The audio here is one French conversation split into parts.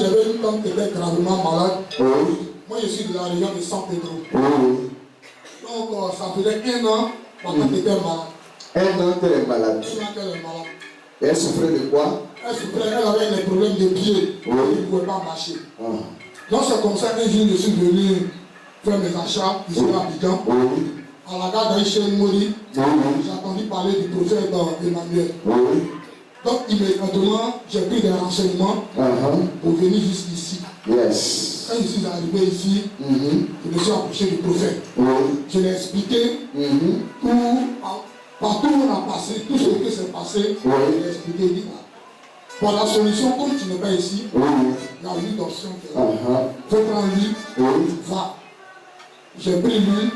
j'avais une tante qui était gravement malade. Oui. Moi, je suis de la région de San Pedro. Oui. Donc, ça faisait 1 an, ma tante était malade. 1 an qu'elle est malade. 1 an qu'elle est malade. Et elle souffrait de quoi? Elle avait des problèmes de pieds. Oui. Elle ne pouvait pas marcher. Donc, c'est comme ça qu'un jour, je suis venu faire mes achats ici à Abidjan. Oui. À la gare d'Aïchen Mori, j'ai entendu parler du prophète Emmanuel. Oui. Donc, immédiatement, j'ai pris des renseignements pour venir jusqu'ici. Yes. Quand je suis arrivé ici, je me suis approché du prophète. Oui. Je l'ai expliqué partout où on a passé, tout ce qui s'est passé, je l'ai expliqué. Il dit, pour la solution, comme tu n'es pas ici, il y a 8 options. Il faut prendre lui, va. J'ai pris lui,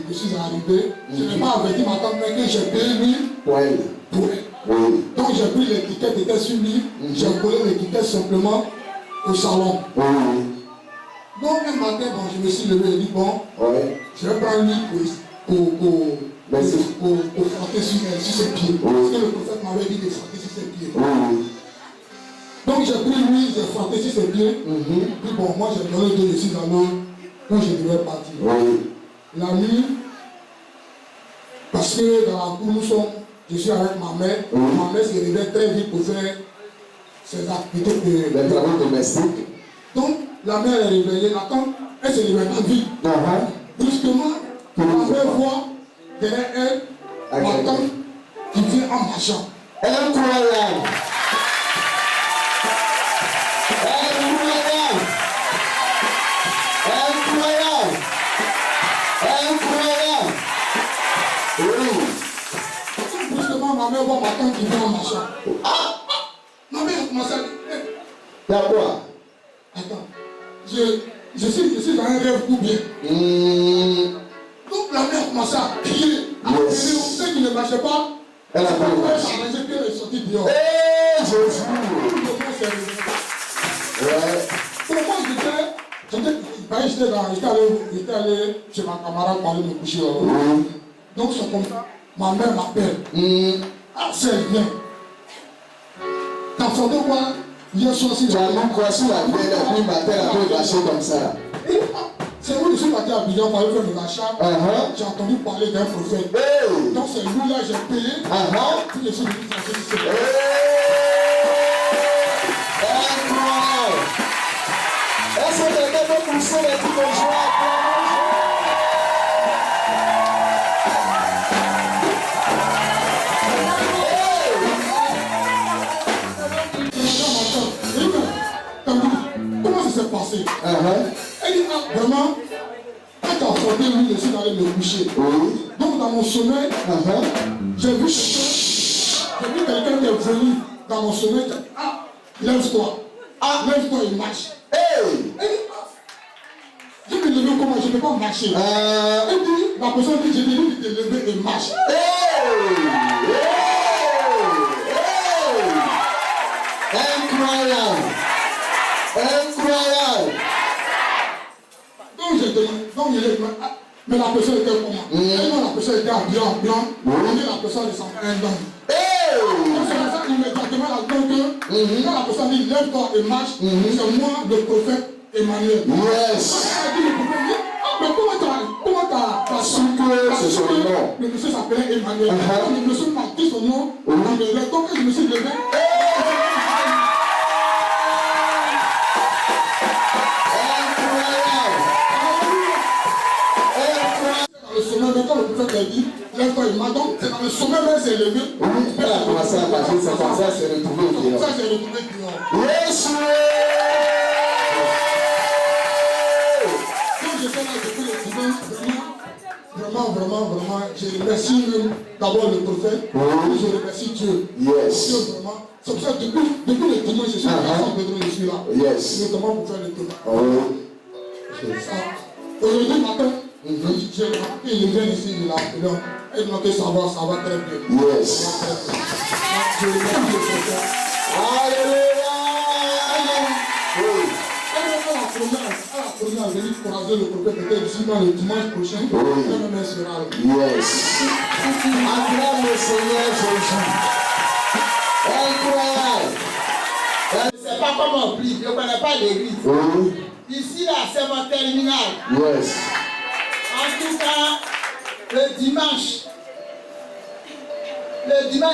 je suis arrivé. Je n'ai pas averti ma tante, mais que j'ai payé lui pour elle. Donc j'ai pris l'étiquette, était sur lui, j'ai collé l'étiquette simplement au salon. Donc un matin, bon, je me suis levé et dit, bon, je vais prendre lui pour frotter sur ses pieds. Parce que le prophète m'avait dit de frotter sur ses pieds. Donc j'ai pris lui, j'ai frotté sur ses pieds. Puis bon, moi j'ai donné 2 ici dans l'eau où je devais partir. La nuit, parce que dans la cour, je suis avec ma mère. Ma mère se réveille très vite pour faire ses activités les travaux domestiques. Donc la mère est réveillée, la tante, elle se réveille pas vite. Brusquement, la mère voit derrière elle ma tante qui vient en marchant. Incroyable! Incroyable! Incroyable! Oui. Brusquement, ma mère voit ma tante qui vient en marchant. Ma mère a commencé à dire, t'as quoi? Attends, je suis dans un rêve ou bien. Donc la mère a commencé à crier. Ceux qui ne marchaient pas, elle a pas marché. Elle est sortie dehors. Eh, Jésus! Pour moi, j'étais allé chez ma camarade pour aller me coucher. Donc c'est comme ça. Ma mère m'appelle. Ah, c'est bien. T'as entendu quoi? Hier soir, si tu as même croisé la veille, la nuit matin, la veille marcher comme ça. C'est où je suis parti à Abidjan pour aller faire mes achats. J'ai entendu parler d'un prophète. Donc c'est lui là, j'ai payé. Puis je suis venu chercher ici. Incroyable! Est-ce que quelqu'un peut pousser les petits bourgeois? Comment ça s'est passé? Elle dit, ah, vraiment, quand tu as frotté lui, je suis allé me coucher. Donc dans mon sommeil, j'ai vu quelqu'un qui est venu dans mon sommeil. Ah, lève-toi. Ah, lève-toi et marche. Elle dit, ah, je me lève comment? Je ne peux pas marcher. Elle dit, la personne dit, je te dis de te lever et marche. Incroyable! Incroyable! Donc j'ai dit, mais la personne était comment? La personne était habillée en blanc. Et la personne ressemblait à un homme. Donc c'est pour ça immédiatement quand la personne dit lève-toi et marche, c'est moi le prophète Emmanuel. Yes! Elle dit le prophète dit, ah mais comment t'as su que c'est son nom? Le monsieur s'appelait Emmanuel. Donc le monsieur m'a dit son nom. Donc je me suis levé. Dans le sommet, mais quand le prophète a dit, lève-toi et marche, donc c'est dans le sommet même c'est levé. Elle a commencé à marcher, c'est comme ça, c'est retrouvé au dehors. Ça c'est retrouvé dehors. Yes! Quand j'étais là, j'ai fait le dimanche, vraiment, je remercie d'abord le prophète, et je remercie Dieu. Yes. Dieu vraiment. C'est pour ça que depuis le dimanche, je suis là, je suis là. Yes. Notamment pour faire le dimanche. Aujourd'hui matin, j'ai remarqué, il vient ici, il a appelé. Et donc ça va très bien. Yes. Je remercie le prophète. Alléluia. À la première venue croiser le prophète peut-être ici dans le dimanche prochain. Elle sera là. Yes. Acclame le Seigneur Jésus. Incroyable. pas comment on prie, je ne connais pas l'église. Oui. Ici, là, c'est mon terminal. Yes. En tout cas, le dimanche,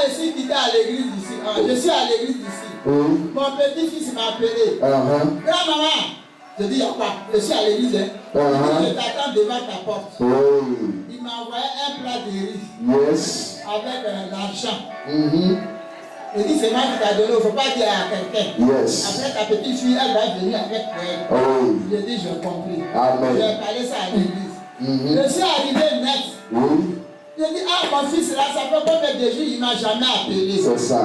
ici, tu es à l'église ici. Je suis à l'église ici. Oui. Mon petit-fils m'a appelé. Grand-maman, je dis, il y a quoi? Je suis à l'église. Je t'attends devant ta porte. Il m'a envoyé un plat de riz. Yes. Avec l'argent. Il dit, c'est moi qui t'a donné, il ne faut pas dire à quelqu'un. Yes. Après, ta petite fille, elle va venir avec toi. Je dis, j'ai compris. Amen. J'ai parlé ça à l'église. Je suis arrivé net. Oui. Je dis, ah, mon fils là, ça fait combien de jours, il ne m'a jamais appelé. C'est ça.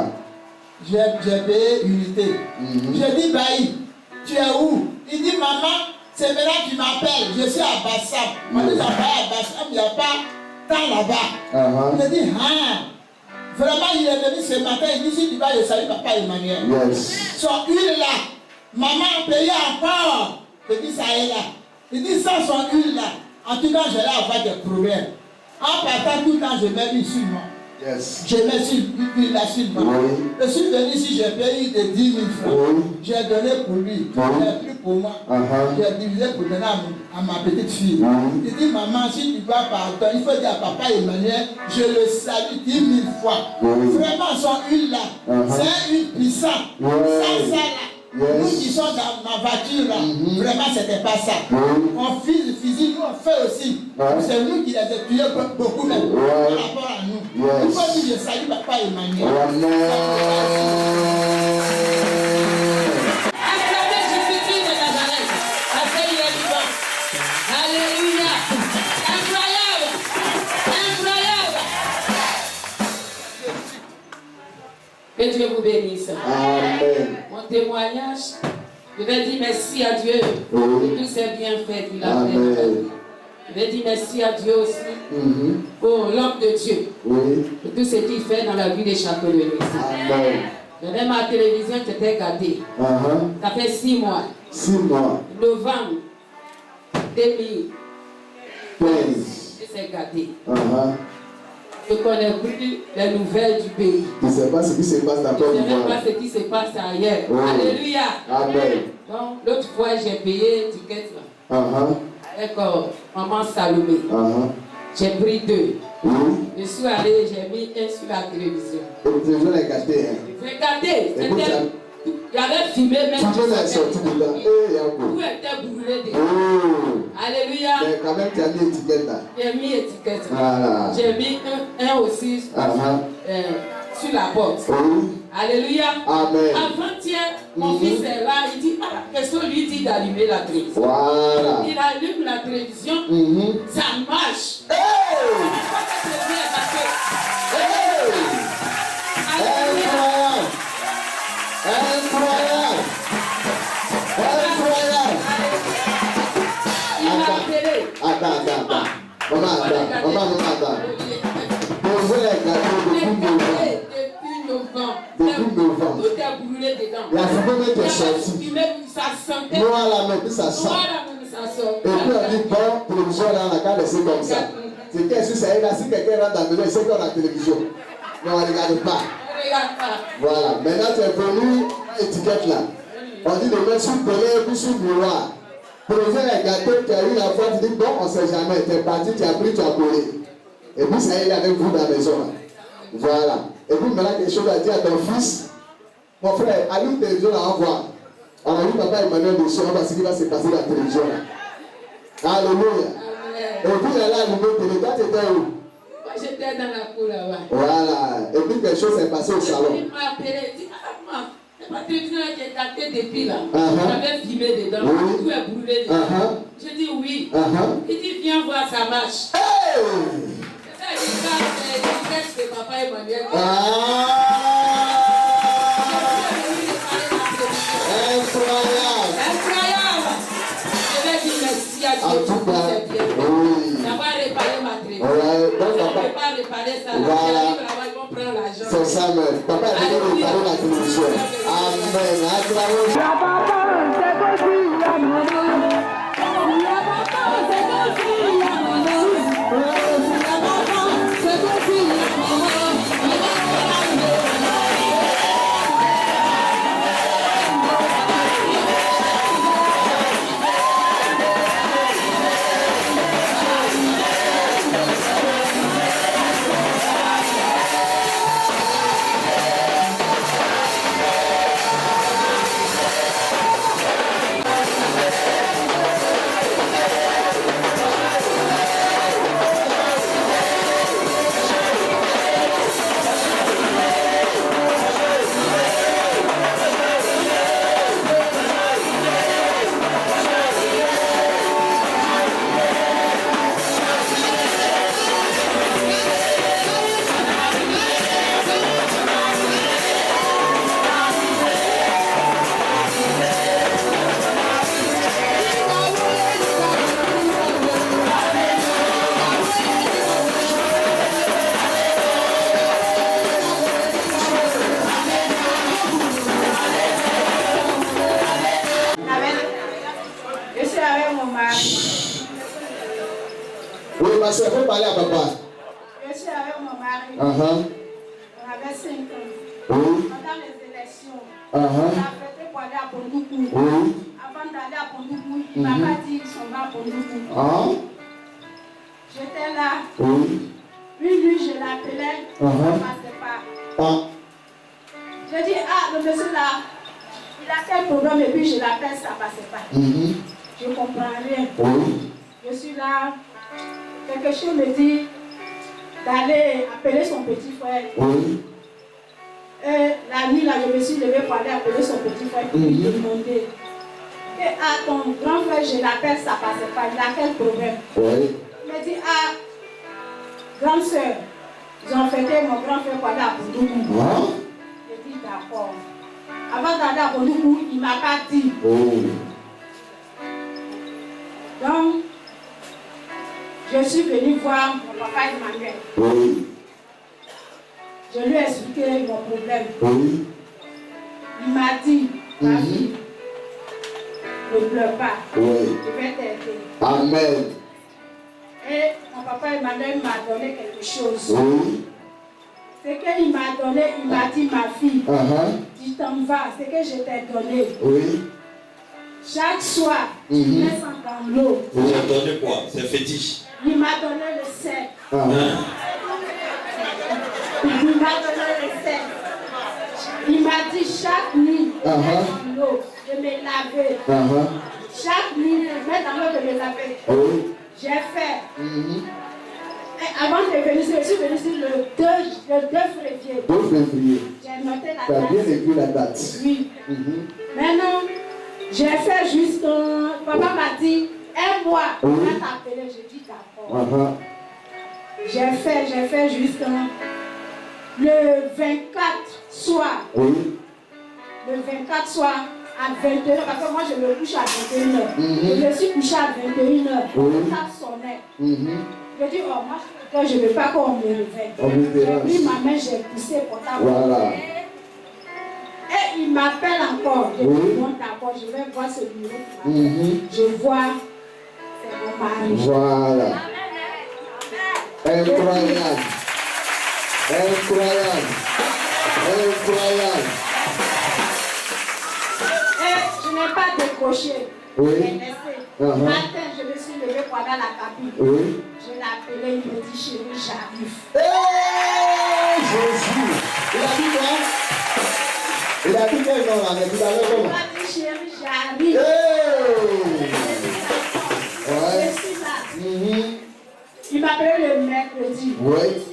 J'ai payé unité. Je dis, Baï, tu es où? Il dit, maman, c'est maintenant que tu m'appelles. Je suis à Bassam. On dit, à Bassam, il n'y a pas tant là-bas. Je dis, ah. Vraiment, il est venu ce matin, il dit, si tu vas, je salue papa Emmanuel. Yes. Son huile là, maman payait encore. Je dis, ça est là. Il dit, sans son huile là, en tout cas, je vais avoir des problèmes. En partant tout le temps, je mets l'huile sur moi. Yes. Je mets l'huile là sur moi. Je suis venu ici, j'ai payé de 10 000 francs. J'ai donné pour lui. J'ai pris pour moi. J'ai divisé pour donner à ma petite fille. Il dit, maman, si tu vas pardon, il faut dire à papa Emmanuel, je le salue 10 000 fois. Vraiment, son huile là, c'est une huile puissante. Sans ça là. Nous qui sommes dans ma voiture là, vraiment c'était pas ça. On physique, nous on fait aussi. C'est nous qui les étudions beaucoup même par rapport à nous. Il faut dire je salue papa Emmanuel. Acclamez Jésus-Christ de Nazareth. Parce qu'il est vivant. Alléluia. Incroyable. Incroyable. Que Dieu vous bénisse. Amen. Mon témoignage, je vais dire merci à Dieu pour tous ces bienfaits qu'il a fait. Je vais dire merci à Dieu aussi pour l'homme de Dieu. Pour tout ce qu'il fait dans la vie des châteaux-le. Amen. J'avais ma télévision qui était gardée. Ça fait 6 mois. 6 mois. Novembre 2015. C'est gardé. Je ne connais plus les nouvelles du pays. Tu ne sais pas ce qui se passe dans ton Je ne sais pas ce qui se passe ailleurs. Alléluia. Amen. Donc, l'autre fois, j'ai payé ticket là. Avec maman Salomé. J'ai pris 2. Je suis allé, j'ai mis un sur la télévision. Et la télévision est gâtée. J'ai gâté. Il y avait filmé même. Tout le monde est sorti dedans. Tout était brûlé dedans. Alléluia. Mais quand même, tu as mis étiquette là. J'ai mis étiquette. Voilà. J'ai mis un aussi sur la porte. Alléluia. Amen. Avant-hier, mon fils est là, il dit, ah, qu'est-ce qu'on lui dit d'allumer la télévision? Voilà. Il allume la télévision, ça marche. Incroyable. Incroyable. Incroyable. Il m'a appelé. Attends. Maman, attends. Posez les gâteaux depuis novembre. Tout est brûlé dedans. La fumée était sortie. Ça sentait. Noir la même, ça sent. Et puis on dit, bon, télévision là, on a qu'à laisser comme ça. C'est qu'est-ce que c'est là? Si quelqu'un rentre dans la maison, il sait qu'on a la télévision. Mais on ne regarde pas. Voilà. Maintenant, tu es venu, étiquette là. On dit de mettre sous le pelé et puis sous le miroir. Projet les gâteaux, tu as eu la foi, tu dis, bon, on ne sait jamais. Tu es parti, tu as pris, tu as collé. Et puis ça y est, il est avec vous dans la maison là. Voilà. Et puis maintenant, quelque chose à dire à ton fils. Mon frère, allume la télévision là, on voit. On a vu papa Emmanuel dessus, on va ce qui va se passer dans la télévision là. Alléluia. Et puis il est là, allumé la télé. Toi, tu étais où? Moi, j'étais dans la cour là-bas. Voilà. Et puis quelque chose s'est passé au salon. Il m'a appelé, il dit, ah, maman, ma télévision qui est gâtée depuis là. J'avais filmé dedans, tout est brûlé dedans. Je dis oui. Il dit, viens voir, ça marche. Hey! C'est ça, il dit, c'est papa Emmanuel. Incroyable. Incroyable. Je vais dire merci à Dieu. En tout cas, oui. D'avoir réparé ma télévision. Ouais, Je ne peux pas réparer ça. Voilà. Ils vont prendre l'argent. C'est ça même. Papa est venu réparer la télévision. Amen. Oui, ma soeur, faut parler à papa. Je suis avec mon mari. On avait 5 ans. Oui. Pendant les élections, On a fêté pour aller à Pondoukou. Oui. Avant d'aller à Pondoukou, il m'a pas dit qu'on va à Pondoukou. Ah. J'étais là. Oui. Une nuit, je l'appelais. Ça ne passait pas. Ah. Je dis, ah, le monsieur là, il a quel problème et puis je l'appelle, ça ne passait pas. Je ne comprends rien. Oui. Je suis là. Quelque chose me dit d'aller appeler son petit frère. Oui. Et la nuit, là, je me suis levée pour aller appeler son petit frère pour lui demander. Et à ton grand frère, je l'appelle, ça ne passait pas. Il a quel problème? Oui. Il me dit, ah, grande soeur, ils ont fêté mon grand frère pour aller à Pondoukou. J'ai dit, d'accord. Avant d'aller à Pondoukou, il ne m'a pas dit. Donc, je suis venue voir mon papa Emmanuel. Oui. Je lui ai expliqué mon problème. Oui. Il m'a dit, ma fille, ne pleure pas. Oui. Je vais t'aider. Amen. Et mon papa Emmanuel m'a donné quelque chose. Oui. Ce qu'il m'a donné, il m'a dit, ma fille, tu t'en vas. Ce que je t'ai donné. Oui. Chaque soir, tu mets ça dans l'eau. Vous avez donné quoi? C'est fétiche. Il m'a donné le sel. Il m'a donné le sel. Il m'a dit chaque nuit, de mettre dans l'eau, de me laver. Chaque nuit, de mettre dans l'eau, de me laver. J'ai fait. Et avant de venir, je suis venue sur le 2 février. 2 février. J'ai noté la Tu as date. bien écrit la date. Oui. Maintenant, j'ai fait juste. Papa m'a dit, aide-moi. Il m'a appelé, j'ai dit d'accord. J'ai fait juste le 24 soir. Oui. Le 24 soir à 21h, parce que moi je me couche à 21h. Je me suis couché à 21h. Ça sonnait. Je dis, oh, moi je ne veux pas qu'on me réveille. J'ai pris ma main, j'ai poussé pour ta Voilà. Et il m'appelle encore. Je dis, bon, d'accord, je vais voir ce numéro. Je vois, c'est mon mari. Voilà. Incroyable. Incroyable. Incroyable. Et je n'ai pas décroché. Oui. Je l'ai laissé. Matin, je me suis levée pour aller à la cabine. Oui. Je l'ai appelé, il me dit, chérie, j'arrive. Jésus. Il a dit quoi? Il a dit quel nom là? Mais tout à l'heure, Il comment? m'a dit, chérie, j'arrive. Je suis là. Il m'a appelé le mercredi.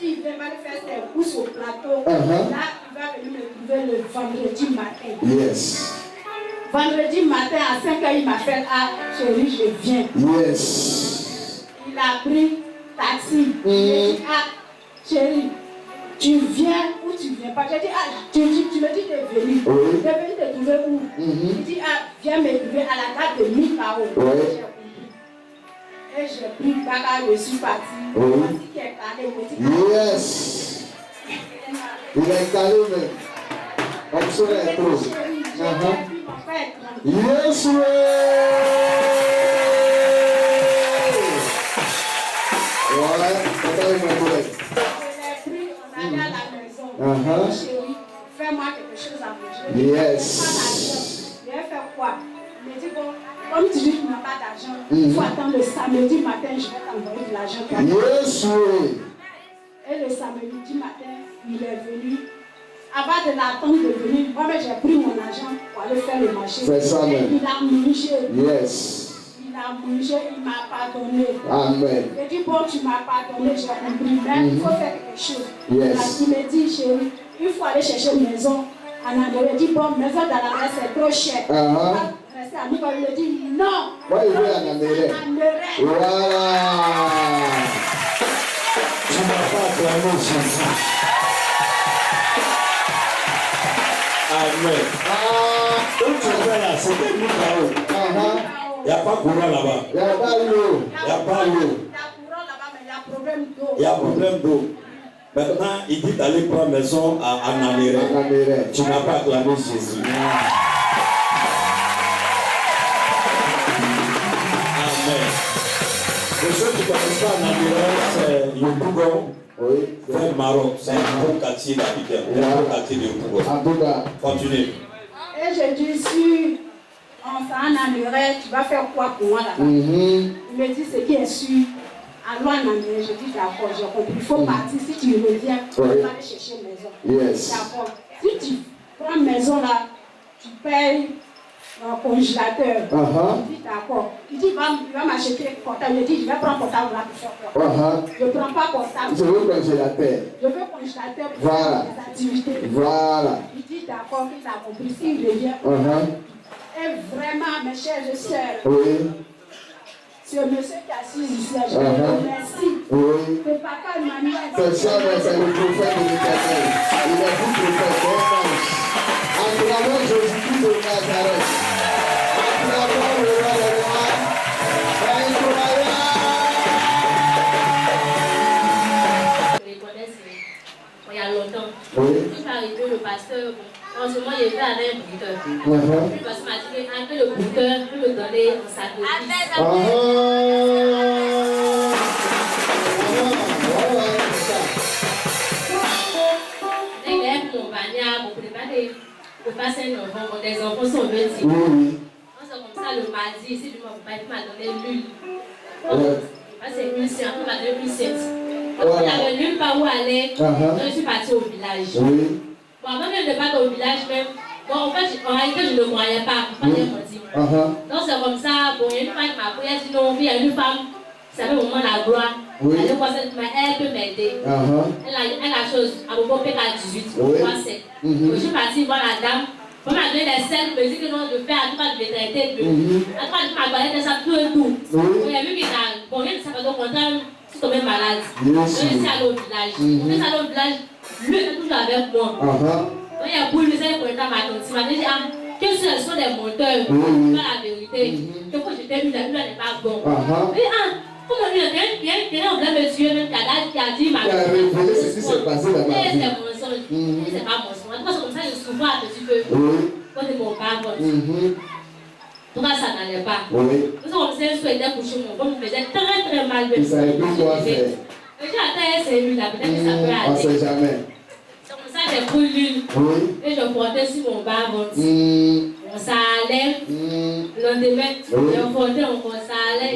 S'il veut mal faire ses courses au plateau, là, il va venir me trouver le vendredi matin. Yes. Vendredi matin à 5h, il m'a fait, ah, chérie, je viens. Yes. Il a pris taxi. Il m'a dit, ah, chérie, tu viens ou tu viens pas? J'ai dit, ah, tu me dis de venir. De venir te trouver où? Il dit, ah, viens me trouver à la gare de Mikao. Et j'ai pris le bagage, je suis parti. Voici qui est calé. Yes. Il est calé, mais on se retrouve. Yes, oui. Voilà, on a eu mon collègue. Je l'ai pris, on allait à la maison. Chérie, fais-moi quelque chose à manger. Yes. Je vais faire quoi? Il me dit, bon, comme tu dis que tu n'as pas d'argent, il faut attendre le samedi matin, je vais t'envoyer de l'argent. Yes, oui. Et le samedi matin, il est venu. Avant de l'attendre de venir, moi j'ai pris mon argent pour aller faire le marché. C'est ça, et il a mangé. Yes. Il a mangé, il m'a pardonné. Amen. Il dit, bon, tu m'as pardonné, j'ai compris, mais il faut faire quelque chose. Yes. Il me dit, chérie, il faut aller chercher une maison en Andorre. Il dit, bon, maison dans la reste, c'est trop cher. Rester à Nico, il me dit, non. Moi, il veut en Andorre. Voilà. Tu n'as pas acclamé Jésus. Amen. Donc tu vois là, c'était Mikao. Il n'y a pas courant là-bas. Il n'y a pas l'eau. Il n'y a pas l'eau. Il y a courant là-bas, mais il y a problème d'eau. Il y a problème d'eau. Maintenant, il dit d'aller prendre maison à Naméré. Tu n'as pas acclamé Jésus. Amen. Pour ceux qui ne connaissent pas Namira, c'est Yopougon. Oui. Vers Maroc, c'est un bon quartier d'habitants, un bon quartier de Yopougon. Continue. Et je dis, si on s'en amènerait, tu vas faire quoi pour moi là-bas? Il me dit, ce qui est sûr, allons en Amérique. Je dis, d'accord, j'ai compris. Il faut partir. Si tu reviens, tu vas aller chercher une maison. Yes. D'accord. Si tu prends une maison là, tu payes un congélateur. Je dis, d'accord. Il dit, il va m'acheter un portable. Je dis, je vais prendre un portable là pour faire quoi? Je ne prends pas portable. Je veux congélateur. Je veux congélateur pour faire des activités. Voilà. Il dit, d'accord, il a compris. S'il revient. Et vraiment, mes chers sœurs, ce monsieur qui est assis ici, je vous remercie. C'est pas qu'un Emmanuel. C'est ça, c'est le prophète de l'Éternel. Il est tout prophète. Acclamons Jésus-Christ de Nazareth. Acclamons le roi des rois. Incroyable. Je les connais, il y a longtemps. Il m'a arrêté le pasteur. En ce moment, il était avec un brouteur. Le pasteur m'a dit que le brouteur peut me donner un sacrifice. Il est pour mon bagnard, pour préparer le passer un enfant. Des enfants sont venus. On se comme ça le mardi, si mon papa m'a donné l'huile. C'est une séance, on m'a donné une séance. Quand il n'avait nulle part où aller, je suis partie au village. Bon, avant même de partir au village, même, bon, en fait, en réalité, je ne le croyais pas. Donc, c'est comme ça. Bon, il y a une femme qui m'a appris, elle dit non, il y a une femme, ça fait au moment la gloire. Elle peut m'aider. Elle a chose, à propos PK18, 3-7. Je suis partie voir la dame. On m'a donné des selles, me dit que non, de faire, à tout cas, de me traiter de. À tout cas, de m'aballer, ça, tout et tout. Il y a vu qu'il a, bon, il y a ça, donc, content, c'est tombé malade. Je suis allée au village. On est allé au village. Lui est toujours avec moi. Quand il y a pour lui, c'est pour le temps, ma tante. Il m'a dit, quels sont les monteurs? Pas la vérité. Que quand je t'ai vu, la vie n'est pas bonne. Mais comment lui, il y a un vrai monsieur même qui a dit, ma tante. C'est ce qui s'est passé là-bas. C'est mensonge. C'est pas mensonge. En tout cas, c'est comme ça, je souvent un petit peu. Quand ils m'ont pas vendu. En tout cas, ça n'allait pas. Nous avons fait un souhait pour chez moi. On me faisait très très mal. Il savait plus quoi faire. J'ai atteint celui-là, peut-être que ça peut aller. On ne sait jamais. C'est comme ça que j'ai pris l'une. Et je portais sur mon bas. Ça allait. Le lendemain, je portais encore, ça allait.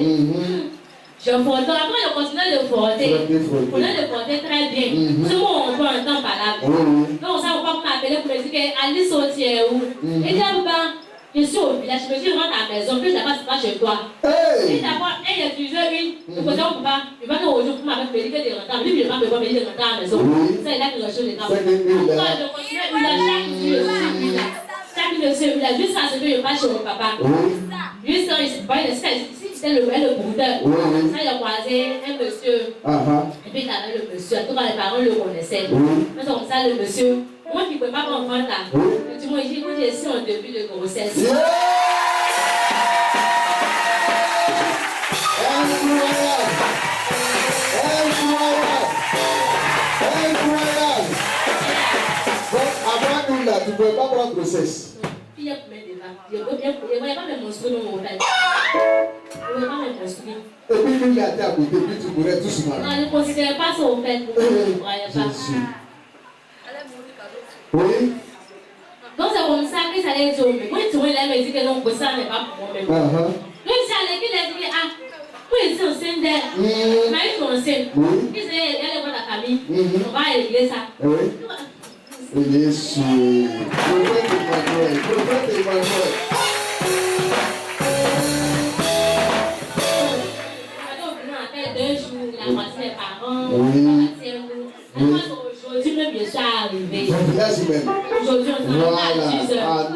Je portais. Après, je continuais de porter. Je continuais de porter très bien. C'est bon, on peut entendre par là. Donc, ça, on peut m'appeler pour me dire qu'Alice Sautier où. Et dit, je suis au village, je me suis rentré à la maison, puis je n'ai pas chez toi. Et d'abord, elle a utilisé une, le côté où on va, il va nous rejoindre pour m'avoir fait des retards. Lui, il va me voir, mais il est rentré à la maison. Ça, il a que le chose des travaux. Donc, je continue, il a chaque nuit, chaque nuit, jusqu'à ce que je passe chez mon papa. Jusqu'à ce que c'était le brouteur. Ça, il a croisé un monsieur. Et puis, il avait le monsieur. En tout cas, les parents le connaissaient. Mais c'est comme ça, le monsieur. Moi qui ne peux pas comprendre là. Tu m'as dit que j'ai su en début de grossesse. Avant nous là, tu ne pouvais pas prendre grossesse. Il y a plein de débats. Je ne voyais pas me construire dans mon hôtel. Je ne voyais pas me construire. Et puis lui, il a été à côté, puis tu mourrais tous mal. Non, je ne considérais pas son hôtel. Je ne voyais pas. Oui. Donc c'est comme ça que ça allait dire. Moi, tu vois, il a dit que non, ça n'est pas pour moi-même. Donc c'est allé qu'il a dit, moi, je suis enceinte d'elle. Mais ils sont enceintes. Il dit, il y a les bonnes famille. On va régler ça. Jésus. Prophète Emmanuel. Prophète Emmanuel. Après 2 jours, il a croisé mes parents. Aujourd'hui même, je suis arrivée. Aujourd'hui, on s'en va à 10 heures.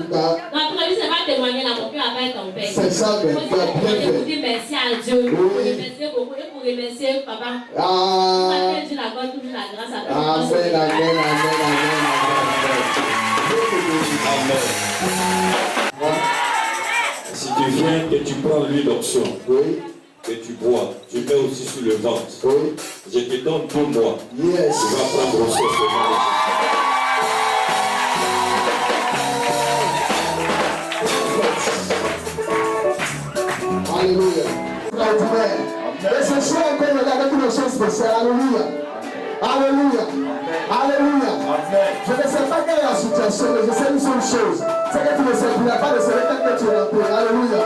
Donc, lui, c'est pas témoigner là, mon cœur n'a pas été en paix. C'est ça, mais tu as bien fait. Pour dire merci à Dieu. Pour remercier beaucoup et pour remercier papa. Pour dire la gloire, toujours la grâce à toi. Amen. Si tu viens, que tu prends l'huile d'onction, que tu bois, tu mets aussi sur le ventre. Je te donne 2 mois. Tu vas prendre aussi ce mariage. Alléluia. Laissez spécial. Alléluia. Alléluia. Alléluia. Je ne sais pas quelle est la situation, mais je sais une seule chose. C'est que tu ne sais plus, il n'y a pas de secret que tu es rentré. Alléluia.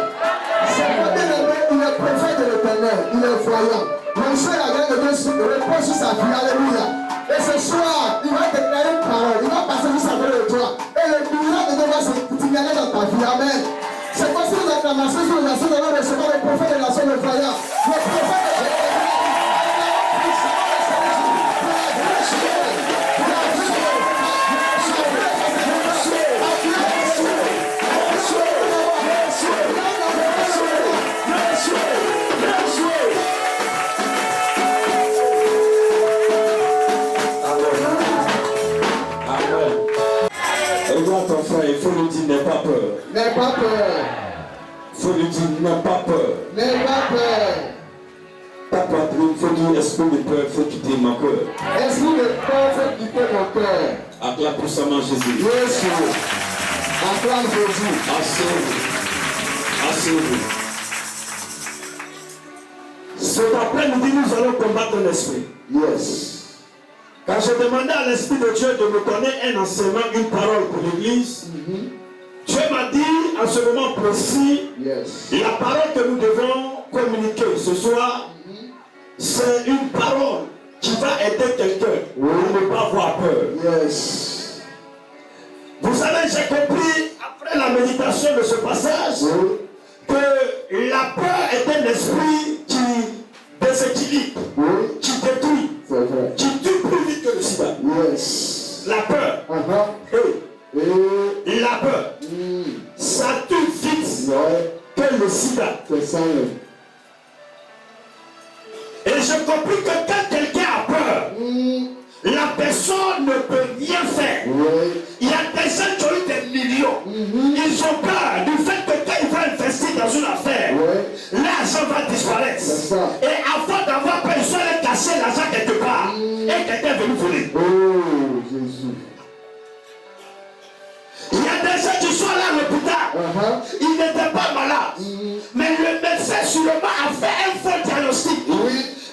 C'est que bien-aimé, il est prophète de l'Éternel, il est voyant. Mon frère a gagné de Dieu repose sur sa vie. Alléluia. Et ce soir, il va déclarer une parole, il va passer sur sa vie de toi. Et le miracle de Dieu va se signaler dans ta vie. Amen. C'est quoi si les acclamations sur les nations de recevoir le prophète de la nation de voyant. Le prophète de Regarde ton frère, il faut lui dire n'aie pas peur. N'aie pas peur. Il faut lui dire n'aie pas peur. N'aie pas peur. Ta poitrine, il faut dire esprit de peur, il faut quitter ma peur. Esprit de peur, il faut quitter mon cœur. Acclame puissamment Jésus. Jésus. Acclame Jésus. Asseyez-vous. Asseyez-vous. Cet après-midi, nous allons combattre l'esprit. Yes. Quand je demandais à l'Esprit de Dieu de me donner un enseignement, une parole pour l'Église, Dieu m'a dit en ce moment précis, la parole que nous devons communiquer ce soir, c'est une parole qui va aider quelqu'un à ne pas avoir peur. Yes. Vous savez, j'ai compris après la méditation de ce passage que la peur est un esprit qui déséquilibre, qui détruit, qui tue plus vite que le sida. Yes. La peur. La peur. Ça tue vite que le sida. C'est ça. Et j'ai compris que quand quelqu'un a peur, la personne ne peut rien faire. Il y a des gens qui ont eu des millions. Ils ont peur du fait que quand ils vont investir dans une affaire, l'argent va disparaître. Et avant d'avoir peur, ils sont allés casser l'argent quelque part. Et quelqu'un est venu voler. Oh, Jésus. Il y a des gens qui sont allés à l'hôpital. Ils n'étaient pas malades. Mais le médecin sûrement a fait un faux diagnostic.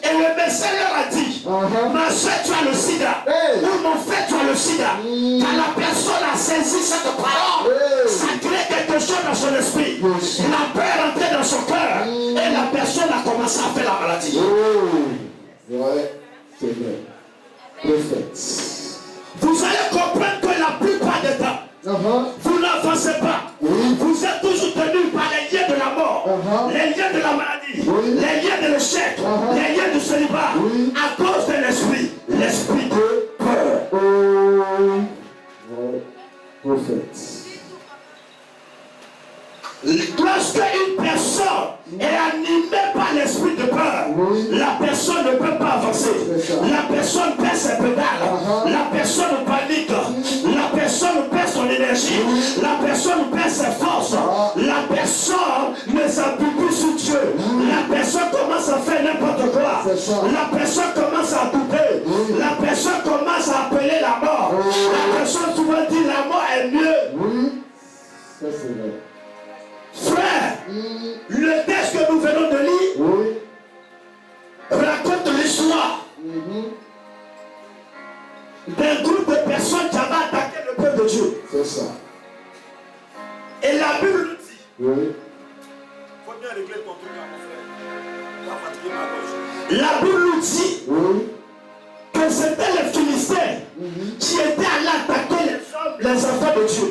Et le médecin leur a dit, ma soeur, tu as le sida. Ou mon frère, tu as le sida. Quand la personne a saisi cette parole, ça crée quelque chose dans son esprit. La peur est entrée dans son cœur. Et la personne a commencé à faire la maladie. Ouais, c'est vrai. Prophète. Vous allez comprendre que la plupart des temps, vous n'avancez pas. Vous êtes toujours tenus par les liens de la mort, les liens de la maladie, les liens de l'échec, les liens du célibat, à cause de l'esprit de peur. Prophète. Lorsque une personne est animée par l'esprit de peur, la personne ne peut pas avancer. La personne perd ses pédales. La personne panique. La personne perd son énergie. La personne perd ses forces. La personne ne s'appuie plus sur Dieu. La personne commence à faire n'importe quoi. La personne commence à douter. La personne commence à appeler la mort. La personne souvent dit la mort est mieux. Ça c'est vrai. Frère, le texte que nous venons de lire raconte l'histoire d'un groupe de personnes qui avaient attaqué le peuple de Dieu. C'est ça. Et la Bible nous dit, faut bien régler ton truc là, mon frère. Va fatiguer ma gauche. la Bible nous dit que c'était les Philistins qui étaient allés attaquer les enfants de Dieu.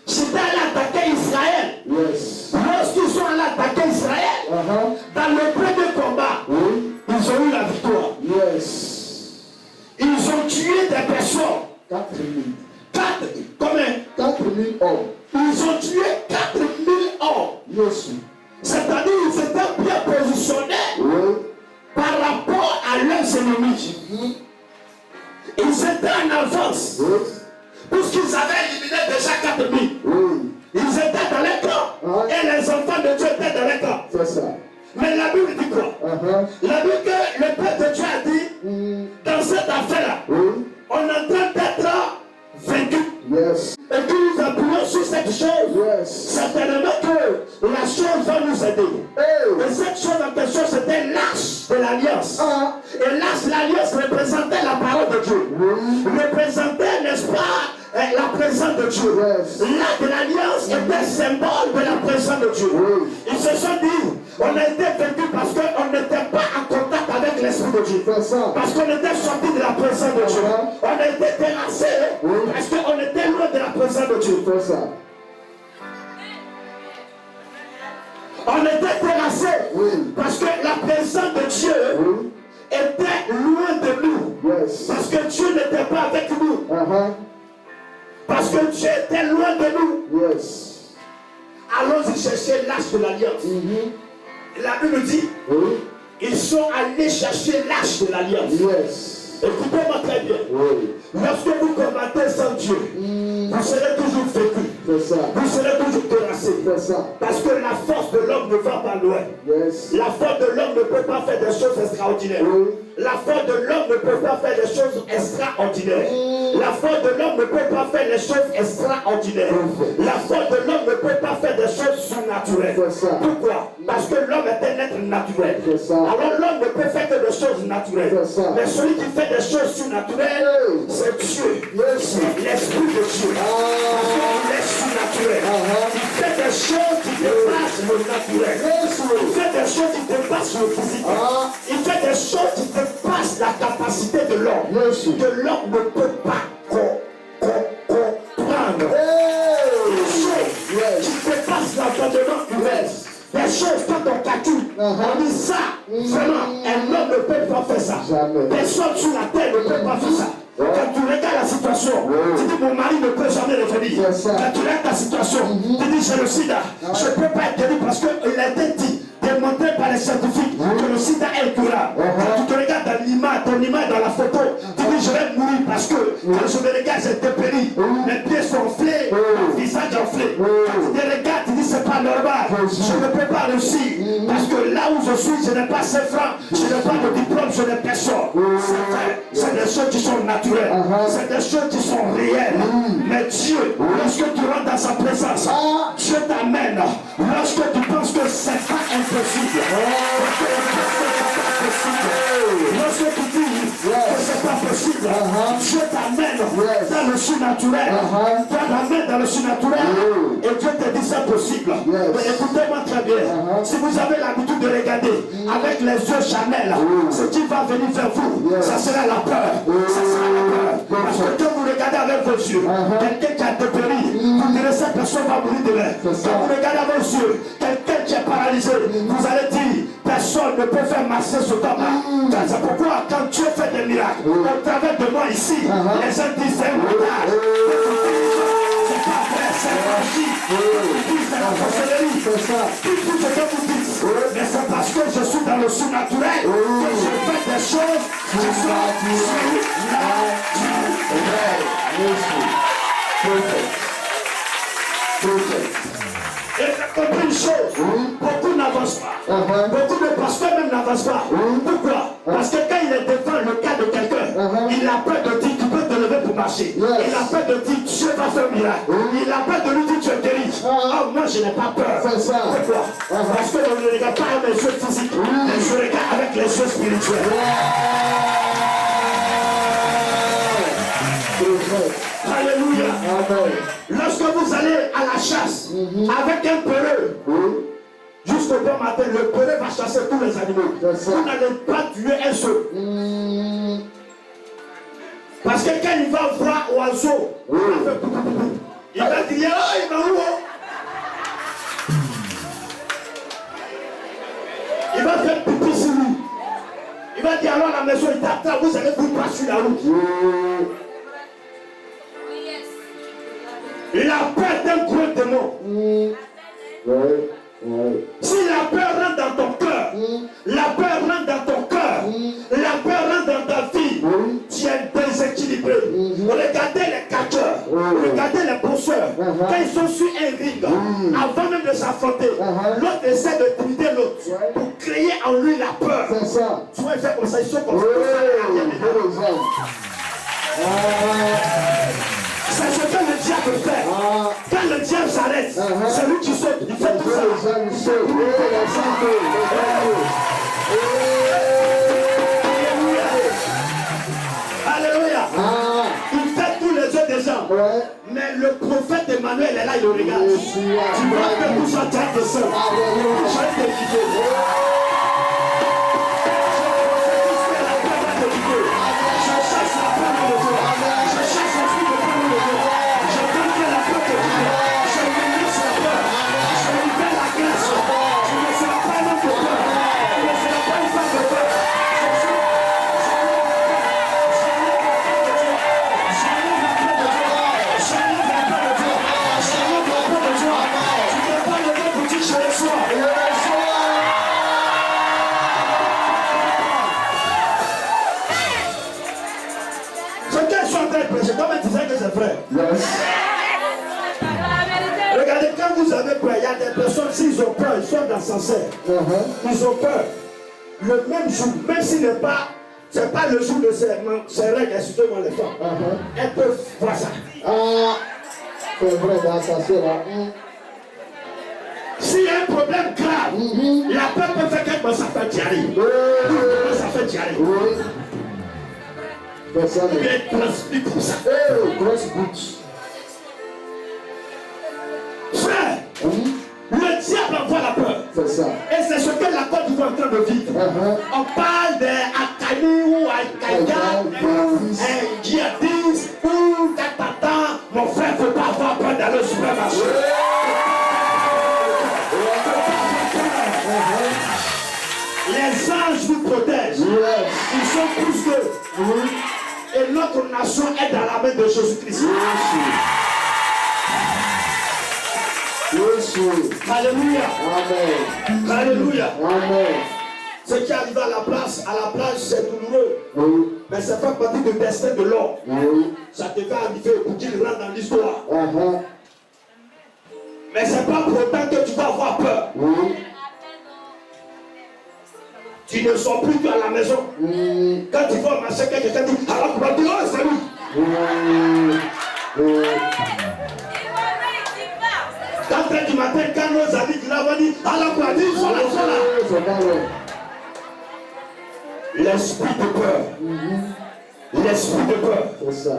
C'était allé attaquer Israël. Lorsqu'ils sont allés attaquer Israël, dans le premier combat, ils ont eu la victoire. Ils ont tué des personnes. 4000. Combien? 4000 hommes. Ils ont tué 4000 hommes. C'est-à-dire qu'ils étaient bien positionnés par rapport à leurs ennemis. Ils étaient en avance. Puisqu'ils avaient éliminé déjà 4000. Ils étaient dans les camps. Et les enfants de Dieu étaient dans les camps. C'est ça. Mais la Bible dit quoi? La Bible que le peuple de Dieu a dit, dans cette affaire-là, on est en train d'être vaincu. Et que nous appuyons sur cette chose, certainement que la chose va nous aider. Et cette chose en question, c'était l'arche de de l'alliance. Et l'arche de l'alliance représentait la parole de Dieu. Représentait, n'est-ce pas, la présence de Dieu. L'arche de l'alliance était symbole de la présence de Dieu. Ils se sont dit, on a été vaincu parce qu'on n'était pas en contact avec l'Esprit de Dieu. Parce qu'on était sorti de la présence de Dieu. On a été terrassé parce qu'on était loin de la présence de Dieu. On était terrassé parce que la présence de Dieu était loin de nous. Parce que Dieu n'était pas avec nous. Parce que Dieu était loin de nous. Allons-y chercher l'arche de l'alliance. La Bible dit, ils sont allés chercher l'arche de l'alliance. Écoutez-moi très bien. Lorsque vous combattez sans Dieu, vous serez toujours vécu. Vous serez toujours terrassé. Parce que la force de l'homme ne va pas loin. La force de l'homme ne peut pas faire des choses extraordinaires. La force de l'homme ne peut pas faire des choses extraordinaires. La force de l'homme ne peut pas faire des choses extraordinaires. La force de l'homme ne peut pas faire des choses surnaturelles. Pourquoi? Parce que l'homme est un être naturel. Alors l'homme ne peut faire que des choses naturelles. Mais celui qui fait des choses surnaturelles, c'est Dieu. C'est l'Esprit de Dieu. Parce qu'il est surnaturel. Il fait des choses qui dépassent le naturel. Il fait des choses qui dépassent le physique. Il fait des choses qui dépassent la capacité de l'homme. Que l'homme ne peut pas comprendre. Des choses qui dépassent l'entendement humain. Des choses quand on calcule, on dit ça, vraiment, un homme ne peut pas faire ça. Personne sur la terre ne peut pas faire ça. Quand tu regardes la situation, tu dis mon mari ne peut jamais revenir. Quand tu regardes la situation, tu dis j'ai le sida, je ne peux pas être guéri parce qu'il a été dit, démontré par les scientifiques que le sida est curable. Quand tu te regardes dans l'image, ton image dans la photo, tu dis je vais mourir parce que quand je me regarde, j'ai dépéri. Mes pieds sont enflés, mon visage enflé. Quand tu te regardes, tu dis c'est pas normal, je ne peux pas réussir. Parce que là où je suis, je n'ai pas 5 francs, je n'ai pas de diplôme, je n'ai personne. C'est des choses qui sont naturelles. C'est des choses qui sont réelles. Mais Dieu, lorsque tu rentres dans sa présence, Dieu t'amène. Lorsque tu penses que c'est pas impossible. Lorsque tu dis que c'est pas possible, Dieu t'amène dans le surnaturel. Dieu t'amène dans le surnaturel. Et Dieu te dit c'est possible. Mais écoutez-moi très bien. Si vous avez l'habitude de regarder avec les yeux charnels, ce qui va venir vers vous, ça sera la peur. Ça sera la peur. Parce que quand vous regardez avec vos yeux, quelqu'un qui a dépéri, vous direz cette personne va mourir demain. Quand vous regardez avec vos yeux, quelqu'un qui est paralysé, vous allez dire personne ne peut faire marcher ce temps-là. C'est pourquoi quand Dieu fait des miracles, au travers de moi ici, les gens disent c'est un montage. C'est pas vrai, c'est magie. C'est la sorcellerie. Tout ce que vous dites. Mais c'est parce que je suis dans le surnaturel que je fais des choses qui sont surnaturelles. Et j'ai compris une chose, beaucoup n'avancent pas. Beaucoup de pasteurs même n'avancent pas. Pourquoi? Parce que quand il est devant le cas de quelqu'un, il a peur de dire tu peux te lever pour marcher. Il a peur de dire Dieu va faire un miracle. Il a peur de lui dire tu es guéri. Oh, moi je n'ai pas peur. Pourquoi? Parce que je ne regarde pas avec les yeux physiques, mais je regarde avec les yeux spirituels. Alléluia. Lorsque vous allez à la chasse avec un peureux, jusqu'au bon matin, le peureux va chasser tous les animaux. Vous n'allez pas tuer un seul. Parce que quand il va voir oiseau, il va dire oh, il va où? Il va faire pipi sur lui. Il va dire alors à la maison, il t'attend, vous allez vous passer sur la route. La peur d'un gros démon. Si la peur rentre dans ton cœur, la peur rentre dans ton cœur, la peur rentre dans ta vie, tu es déséquilibré. Regardez les catcheurs, regardez les boxeurs, quand ils sont sur un ring, avant même de s'affronter, l'autre essaie de brider l'autre pour créer en lui la peur. Tu vois, il fait comme ça, ils sont comme ça. C'est ce que le diable fait. Quand le diable s'arrête, c'est lui qui saute. Il fait tout ça. le regarde. Tu vois que tout ça tient de ça. Je vais te quitter. Regardez, quand vous avez peur, il y a des personnes, s'ils ont peur, ils sont dans l'ascenseur. Ils ont peur. Le même jour, même s'il n'est pas, c'est pas le jour de ces règles, excusez-moi les femmes, elles peuvent voir ça. C'est vrai, dans l'ascenseur. S'il y a un problème grave, la peur peut faire quelque chose, ça fait diarrhée. Ça fait diarrhée. Personne ne transmet comme ça. Grosse bouche. Frère, le diable envoie la peur. C'est ça. Et c'est ce que la Côte d'Ivoire est en train de vivre. On parle d'Akani ou Al-Qaïda ou un djihadiste ou Katata. Mon frère ne peut pas avoir peur dans le supermarché. Les anges nous protègent. Ils sont plus que. Et notre nation est dans la main de Jésus-Christ. Alléluia. Amen. Alléluia. Amen. Ce qui arrive à la plage, c'est douloureux. Mais c'est pas partie du destin de l'homme. Ça devait arriver pour qu'il rentre dans l'histoire. Mais c'est pas pour autant que tu vas avoir peur. Tu ne sors plus à la maison. Quand tu vas marcher, quelqu'un dit, alors tu vas dire, oh, c'est lui. 4 heures du matin, quand nos amis qui l'ont dit, alors tu vas dire, ils sont là. L'esprit de peur. L'esprit de peur. C'est ça.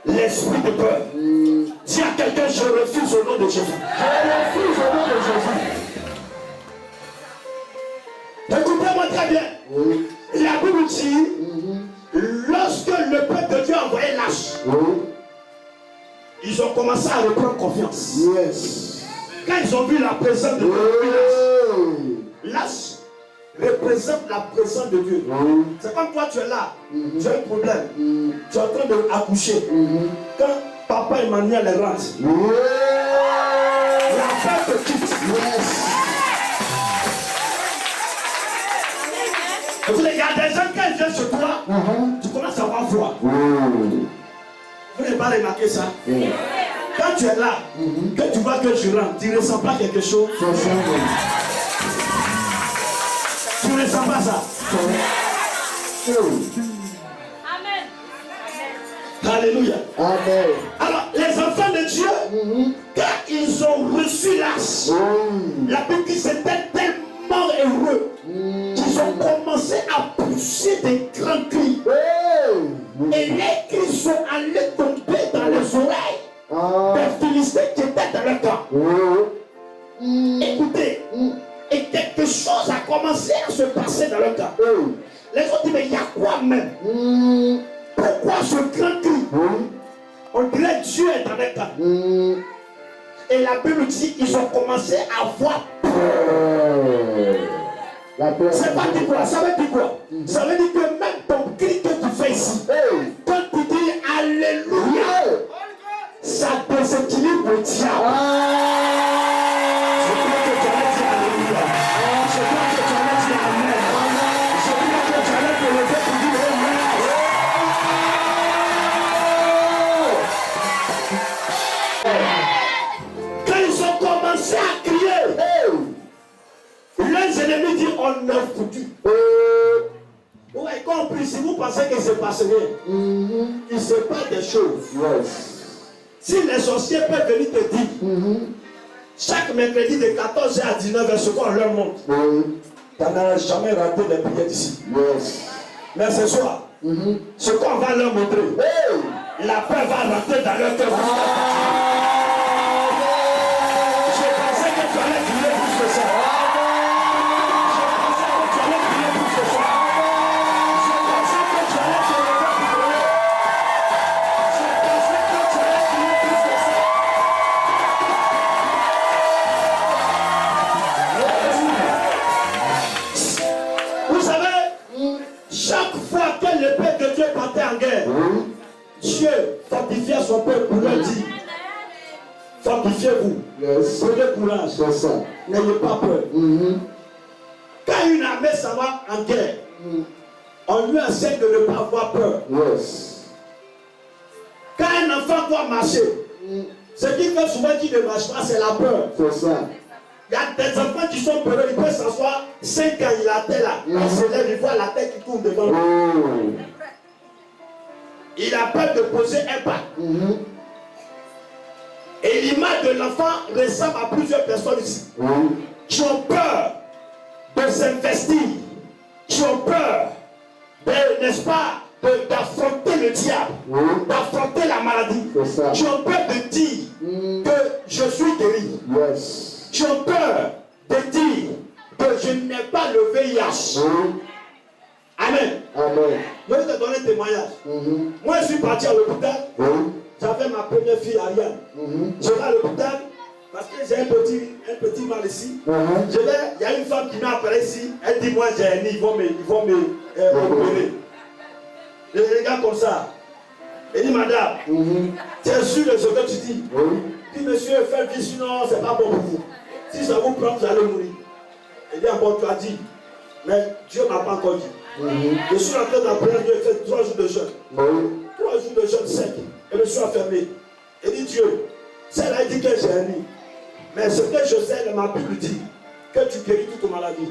L'esprit de peur. Dis à quelqu'un, je refuse au nom de Jésus. Je refuse au nom de Jésus. Écoutez-moi très bien. La Bible dit, lorsque le peuple de Dieu a envoyé lâche, ils ont commencé à reprendre confiance. Quand ils ont vu la présence de Dieu, lâche représente la présence de Dieu. C'est comme toi, tu es là, tu as un problème, tu es en train d'accoucher. Quand papa Emmanuel rentre, la peur te quitte. Il y a des gens qui viennent chez toi, tu commences à avoir froid. Vous n'avez pas remarqué ça? Quand tu es là, que tu vois que je rentre, tu ne ressens pas quelque chose. Tu ne ressens pas ça. Amen. Alléluia. Amen. Alors, les enfants de Dieu, quand ils ont reçu l'âge, la Bible dit c'était tellement heureux qu'ils ont commencé à pousser des grands cris. Et les cris sont allés tomber dans les oreilles des Philistins qui étaient dans le camp. Écoutez, et quelque chose a commencé à se passer dans le camp. Les autres disent, mais il y a quoi même? Pourquoi ce grand cri? On dirait Dieu est dans le camp. Et la Bible dit, ils ont commencé à avoir peur. C'est pas dit quoi? Ça veut dire quoi? Ça veut dire que même ton cri que tu fais ici, quand tu dis Alléluia, ça déséquilibre le diable. Je crois que tu allais dire Alléluia. Je crois que tu allais dire Amen. Je crois que tu allais te lever pour dire Amen. Quand ils ont commencé à crier, leurs ennemis disent on est foutu. Vous avez compris, si vous pensez qu'il ne se passe rien, il se passe des choses. Si les sorciers peuvent venir te dire, chaque mercredi de 14h à 19h, ce qu'on leur montre, tu n'auras jamais raté les prières d'ici. Mais ce soir, ce qu'on va leur montrer, la peur va rentrer dans leur cœur. chaque fois que le peuple de Dieu partait en guerre, Dieu fortifiait son peuple pour leur dire, fortifiez-vous, prenez courage, n'ayez pas peur. Quand une armée s'en va en guerre, on lui enseigne de ne pas avoir peur. Quand un enfant doit marcher, ce qui fait souvent qu'il ne marche pas, c'est la peur. Il y a des enfants qui sont peureux, ils peuvent s'asseoir 5 ans, il a la tête là, il se lève, il voit la tête qui tourne devant lui. Il a peur de poser un pas. Et l'image de l'enfant ressemble à plusieurs personnes ici. Qui ont peur de s'investir, qui ont peur, n'est-ce pas, d'affronter le diable, d'affronter la maladie, qui ont peur de dire que je suis guéri, qui ont peur de dire que je n'ai pas le VIH. Amen. Je vais te donner un témoignage. Moi, je suis parti à l'hôpital. J'avais ma première fille, Ariane. Je vais à l'hôpital parce que j'ai un petit mal ici. Il y a une femme qui m'a appelé ici. Elle dit, moi, j'ai un nid, ils vont me opérer. Je regarde comme ça. Elle dit, madame, tu es sûr de ce que tu dis? Puis, monsieur, faites vie, sinon, c'est pas bon pour vous. Si ça vous prend, vous allez mourir. Elle dit, bon, tu as dit. Mais Dieu ne m'a pas encore dit. Je suis en train d'apprendre, Dieu fait 3 jours de jeûne. 3 jours de jeûne sec. Et je suis enfermé. Elle dit, Dieu, celle-là, il dit que j'ai un nid. Mais ce que je sais, ma Bible dit que tu guéris toute maladie.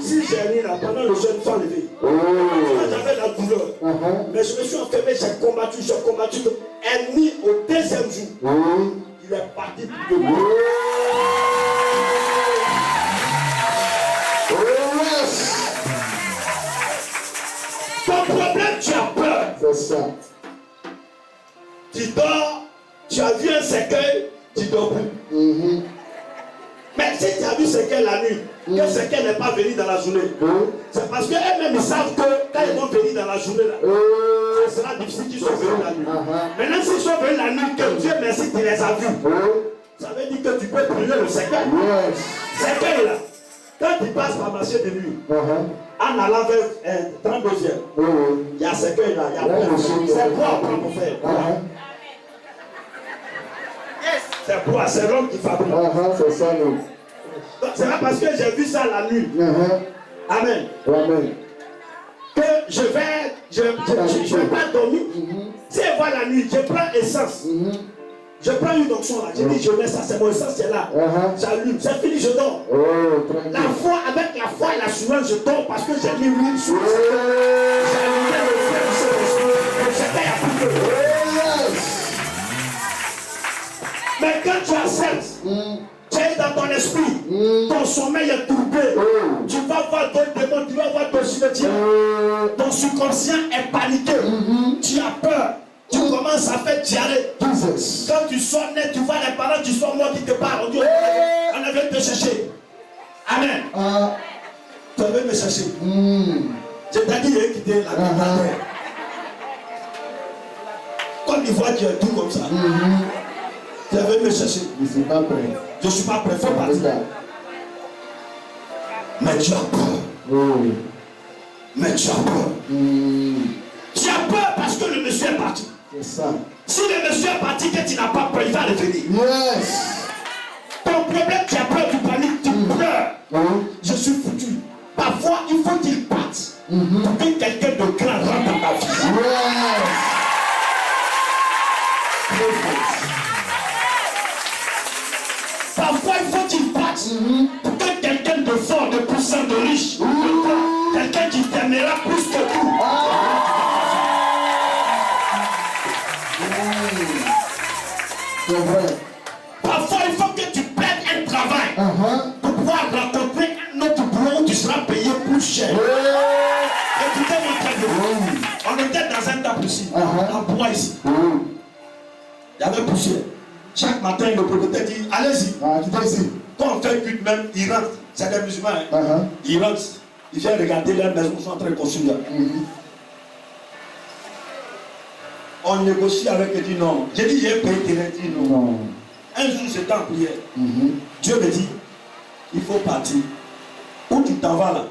Si j'ai un nid là, pendant le jeûne, sans lever. J'avais la douleur. Mais je me suis enfermé, j'ai combattu. Un nid au 2e jour. Il est parti plus de moi. Ton problème, tu as peur. C'est ça. Tu dors, tu as vu un cercueil, tu dors plus. Mais si tu as vu cercueil la nuit, que cercueil n'est pas venu dans la journée, c'est parce qu'eux-mêmes ils savent que quand ils vont venir dans la journée, ça sera difficile qu'ils soient venus la nuit. Maintenant, s'ils sont venus la nuit, que Dieu merci, tu les as vus. Ça veut dire que tu peux brûler le cercueil. Cercueil là, quand tu passes par marché de nuit, en allant vers 32e, il y a cercueil là, il y a c'est quoi apprendre pour faire? C'est quoi? C'est l'homme qui fabrique. C'est ça, nous. Donc c'est pas parce que j'ai vu ça la nuit. Amen. Que je vais pas dormir. Si je vois la nuit, je prends essence. Je prends une onction là. Je dis, je mets ça, c'est mon essence, c'est là. J'allume, c'est fini, je dors. La foi, avec la foi et l'assurance, je dors parce que j'ai mis l'huile sur le cercueil. J'ai allumé le feu du Saint-Esprit. Le cercueil a plus de feu. Mais quand tu acceptes, tu es dans ton esprit, ton sommeil est troublé, tu vas voir d'autres démons, tu vas voir ton cimetière, ton subconscient est paniqué, tu as peur, tu commences à faire diarrhée. Quand tu sors net, tu vois les parents, tu sors morts qui te parlent, on dit on avait te chercher. Amen. Tu avais me chercher. Je t'ai dit, il a quitté la terre. Comme il voit, tu es tout comme ça. Tu avais me chercher. Je ne suis pas prêt. Je ne suis pas prêt, il faut partir. Mais tu as peur. Mais tu as peur. Tu as peur parce que le monsieur est parti. C'est ça. Si le monsieur est parti, que tu n'as pas peur, il va revenir. Ton problème, tu as peur, tu paniques, tu pleures. Je suis foutu. Parfois, il faut qu'il parte pour que quelqu'un de grand rentre dans ta vie. Parfois, il faut qu'il parte pour que quelqu'un de fort, de puissant, de riche, quelqu'un qui t'aimera plus que tout. C'est vrai. Parfois, il faut que tu perdes un travail pour pouvoir rencontrer un autre boulot où tu seras payé plus cher. Écoutez mon très bien. On était dans un temple ici, en bois ici. Il y avait poussière. Chaque matin, le propriétaire dit, allez-y. Quand on fait culte même, ils rentrent. C'est des musulmans. Ils rentrent. Ils viennent regarder leur maison, ils sont en train de construire. On négocie avec eux, dit non. J'ai dit, j'ai payé quelqu'un, dit non. Un jour, j'étais en prière. Dieu me dit, il faut partir. Où tu t'en vas là,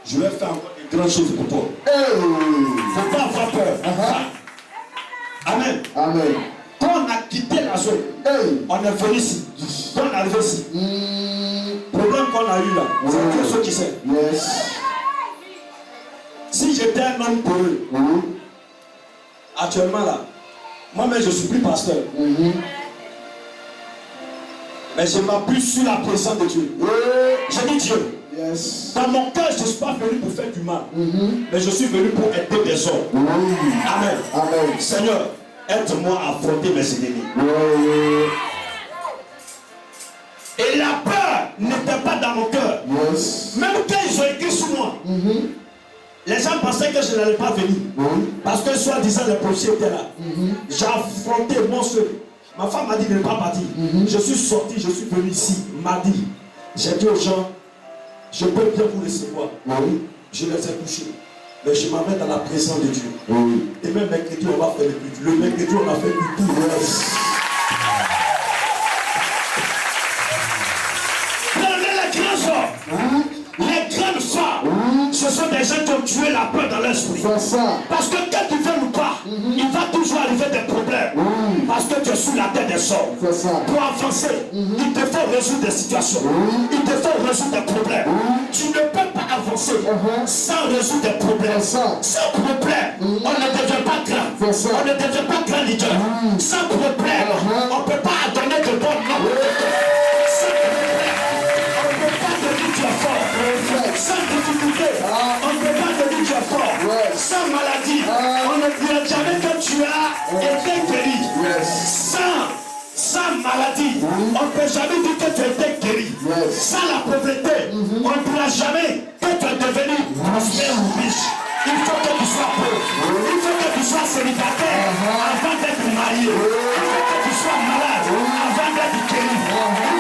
je vais faire encore des grande chose pour toi. Il ne faut pas avoir peur. Amen. Amen. Quand on a quitté la zone, on est venu ici. Quand on est arrivé ici, le problème qu'on a eu là, c'est Dieu ceux qui sait. Yes. Si j'étais un homme peureux, actuellement là, moi-même je ne suis plus pasteur. Mais je m'appuie sur la présence de Dieu. J'ai dit Dieu. Yes. Dans mon cœur, je ne suis pas venu pour faire du mal. Mais je suis venu pour aider des hommes. Amen. Amen. Seigneur, aide-moi à affronter mes ennemis. Et la peur n'était pas dans mon cœur. Yes. Même quand ils ont écrit sur moi, les gens pensaient que je n'allais pas venir. Parce que soi-disant les policiers étaient là. J'ai affronté mon seul. Ma femme m'a dit de ne pas partir. Je suis sorti, je suis venu ici, mardi. J'ai dit aux gens, je peux bien vous recevoir. Je les ai touchés. Mais je m'amène dans la présence de Dieu. Et même mercredi, on va faire le culte. Le mercredi, on a fait du tout. Prenez les grands hommes. Les grandes femmes, ce sont des gens qui ont tué la peur dans l'esprit. Parce que quand tu veux ou pas, il va toujours arriver des problèmes. Parce que tu es sous la tête des hommes. Pour avancer, il te faut résoudre des situations. Il te faut résoudre des problèmes. Tu ne peux pas avancer sans résoudre des problèmes. Sans problème, on ne devient pas grand. On ne devient pas grand leader. Sans problème, on ne peut pas donner de bons noms. Sans difficulté, on ne peut pas te dire tu es fort. Sans maladie, on ne dira jamais que tu as été guéri. Sans maladie, on ne peut jamais dire que tu as été guéri. Sans la pauvreté, on ne dira jamais que tu es devenu prospère ou riche. Il faut que tu sois pauvre. Il faut que tu sois célibataire avant d'être marié. Il faut que tu sois malade avant d'être guéri. Il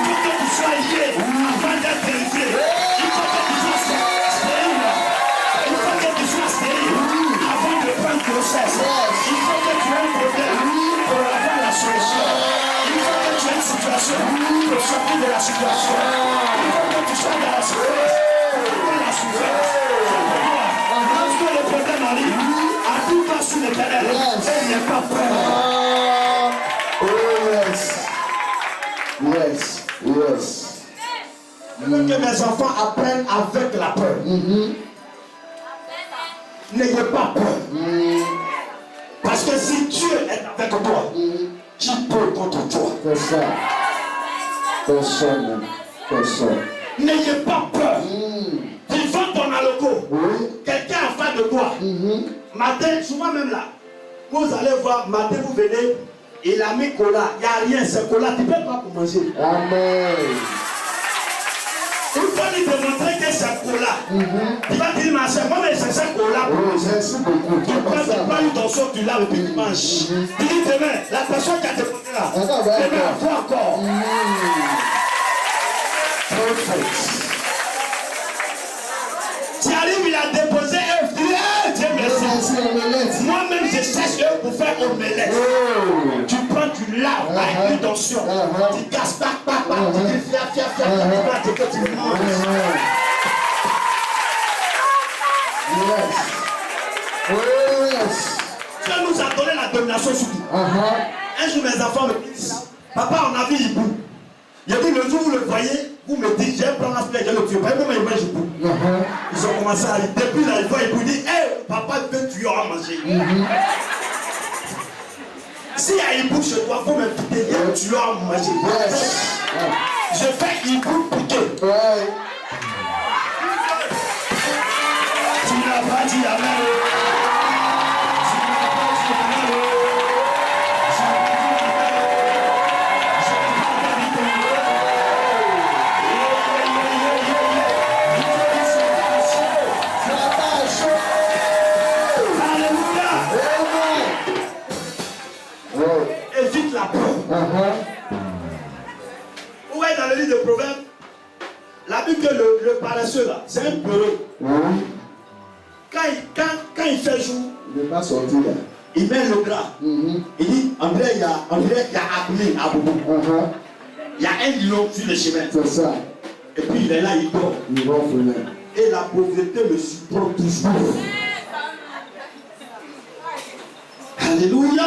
faut que tu sois lié avant d'être élevé. Il faut que tu sois stérile. Il faut que tu sois stérile avant de prendre grossesse. Il faut que tu aies un problème pour avoir la solution. Il faut que tu aies une situation pour sortir de la situation. Il faut que tu sois dans la souffrance. Pour la souffrance. Lorsque le problème arrive, à tout cas sur l'éternel, il n'y a pas peur. Yes. Je veux que mes enfants apprennent avec la peur. N'ayez pas peur. Parce que si Dieu est avec toi, qui peut contre toi? Personne. N'ayez pas peur. Tu vends ton aloco. Quelqu'un en face de toi. Matin, souvent même là, vous allez voir, matin vous venez, il a mis cola. Il n'y a rien, c'est cola. Tu ne peux pas pour manger. Amen. Il faut lui démontrer que c'est cola. Il va dire, ma soeur, moi, mais c'est ça cola. Merci beaucoup. Tu prends une torsion, tu laves et puis tu manges. Tu dis demain, la personne qui a déposé là, demain, on voit encore. Tu arrives, il a déposé œuf. Tu dis, ah, Dieu merci. Moi-même, je cherche œuf pour faire omelette. Tu prends, tu laves avec une torsion. Tu casses, tu dis, fia, tu manges. Dieu nous a donné la domination sur tout. Un jour, mes enfants me disent, papa, on a vu Hibou. Il a dit, le jour où vous le voyez, vous me dites, j'ai un plan à faire, j'ai le tuer. Pas comment il mange Hibou. Ils ont commencé à aller. Depuis là, ils voient Hibou, ils disent, hé, papa veut tuer à manger. S'il y a Hibou chez toi, il faut m'inviter, il y a un tueur à manger. Je fais Hibou piqué. Tu n'as pas dit amen. Évite la peur. Où est dans le livre de Proverbes? La Bible que le paresseux là, c'est un peureux. Quand il fait jour, il ne peut pas sortir là. Il met le drap. Il dit, André, il y a appelé à Boubou. Il y a un lion sur le chemin. C'est ça. Et puis il est là, il dort. Il va finir. Et la pauvreté me surprend toujours. Alléluia.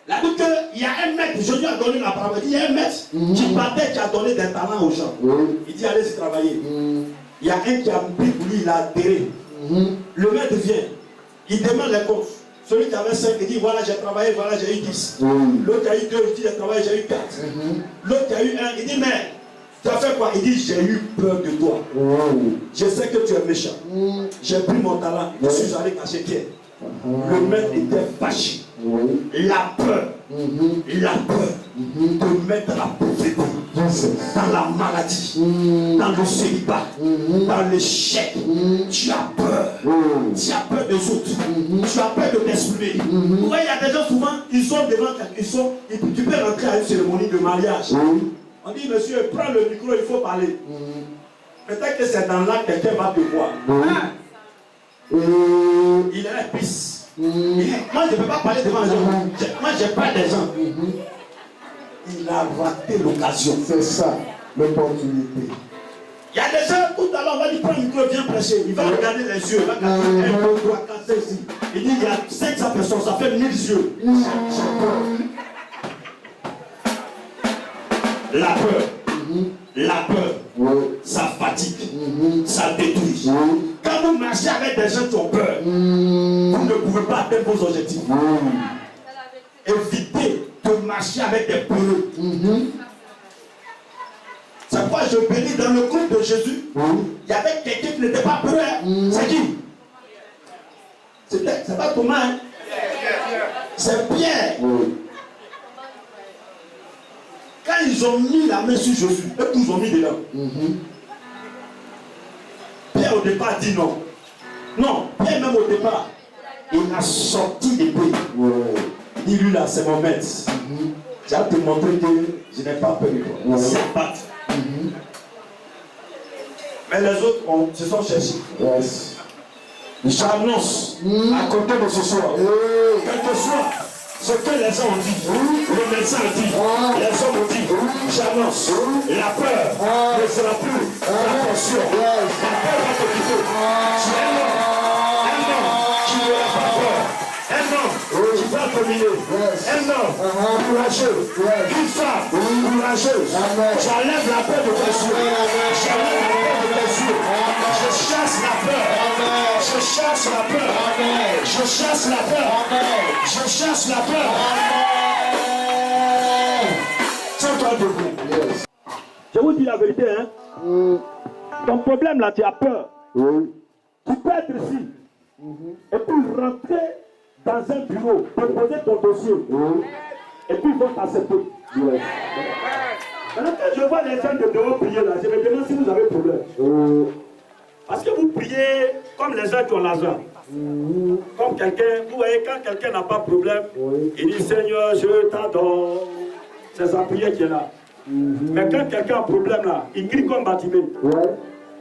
La Bible qu'il y a un maître, Jésus a donné la parole. Il y a un maître qui partait, qui a donné des talents aux gens. Il dit allez travailler. Il y a un qui a pris pour lui, il a atterré. Le maître vient, il demande les comptes. Celui qui avait 5, il dit voilà j'ai travaillé, voilà j'ai eu 10. L'autre qui a eu 2, il dit j'ai travaillé, j'ai eu 4. L'autre qui a eu 1, il dit mais tu as fait quoi? Il dit j'ai eu peur de toi. Je sais que tu es méchant. J'ai pris mon talent, je suis allé cacher Pierre. Le maître était fâché. La peur de mettre la pauvreté dans la maladie, dans le célibat, dans l'échec. Tu as peur. Tu as peur des autres. Tu as peur de t'exprimer. Vous voyez, il y a des gens souvent, ils sont devant quelqu'un, tu peux rentrer à une cérémonie de mariage. On dit, monsieur, prends le micro, il faut parler. Peut-être que c'est dans là que quelqu'un va te voir. Il est la pisse. Moi, je ne peux pas parler devant les gens. Moi, j'ai pas des gens. Il a raté l'occasion. C'est ça, l'opportunité. Il y a des gens, tout à l'heure, on va dire, prends le micro, viens prêcher. Il va regarder les yeux. Il va regarder 1, 2, 3, 4, 5, 6. Il dit, il y a 500 personnes, ça fait 1000 yeux. La peur, ça fatigue, ça détruit. Quand vous marchez avec des gens qui ont peur, vous ne pouvez pas atteindre vos objectifs. Évitez de marcher avec des peureux. C'est pourquoi je bénis dans le groupe de Jésus. Il y avait quelqu'un qui n'était pas peureux. C'est qui? C'est pas Thomas. Hein? C'est Pierre. Quand ils ont mis la main sur Jésus, eux tous ont mis dedans. Pierre au départ dit non. Non, Pierre même au départ, il a sorti l'épée. Il dit lui là, c'est mon maître. J'ai hâte de te montrer que je n'ai pas peur de toi. C'est pas. Mais les autres se sont cherchés. J'annonce à côté de ce soir, quel que soit ce que les gens ont dit, le médecin a dit, les hommes ont dit, j'annonce, la peur ne sera plus ta portion. La peur va te quitter. Tu es un homme qui n'aura pas peur. Un homme qui va dominer. Un homme courageux. Une femme courageuse. J'enlève la peur de tes yeux. J'enlève la peur de tes yeux. Je chasse la peur. Je chasse la peur. Je chasse la peur. Je chasse la peur. Tiens-toi debout. Je vous dis la vérité, hein. Ton problème là, tu as peur. Tu peux être ici. Et puis rentrer dans un bureau, déposer ton dossier. Et puis ils vont t'accepter. Maintenant, quand je vois les gens de dehors prier là, je me demande si vous avez problème. Parce que vous priez comme les gens qui ont l'argent. Comme quelqu'un, vous voyez, quand quelqu'un n'a pas de problème, il dit Seigneur, je t'adore. C'est sa prière qui est là. Mais quand quelqu'un a un problème là, il crie comme Bartimée.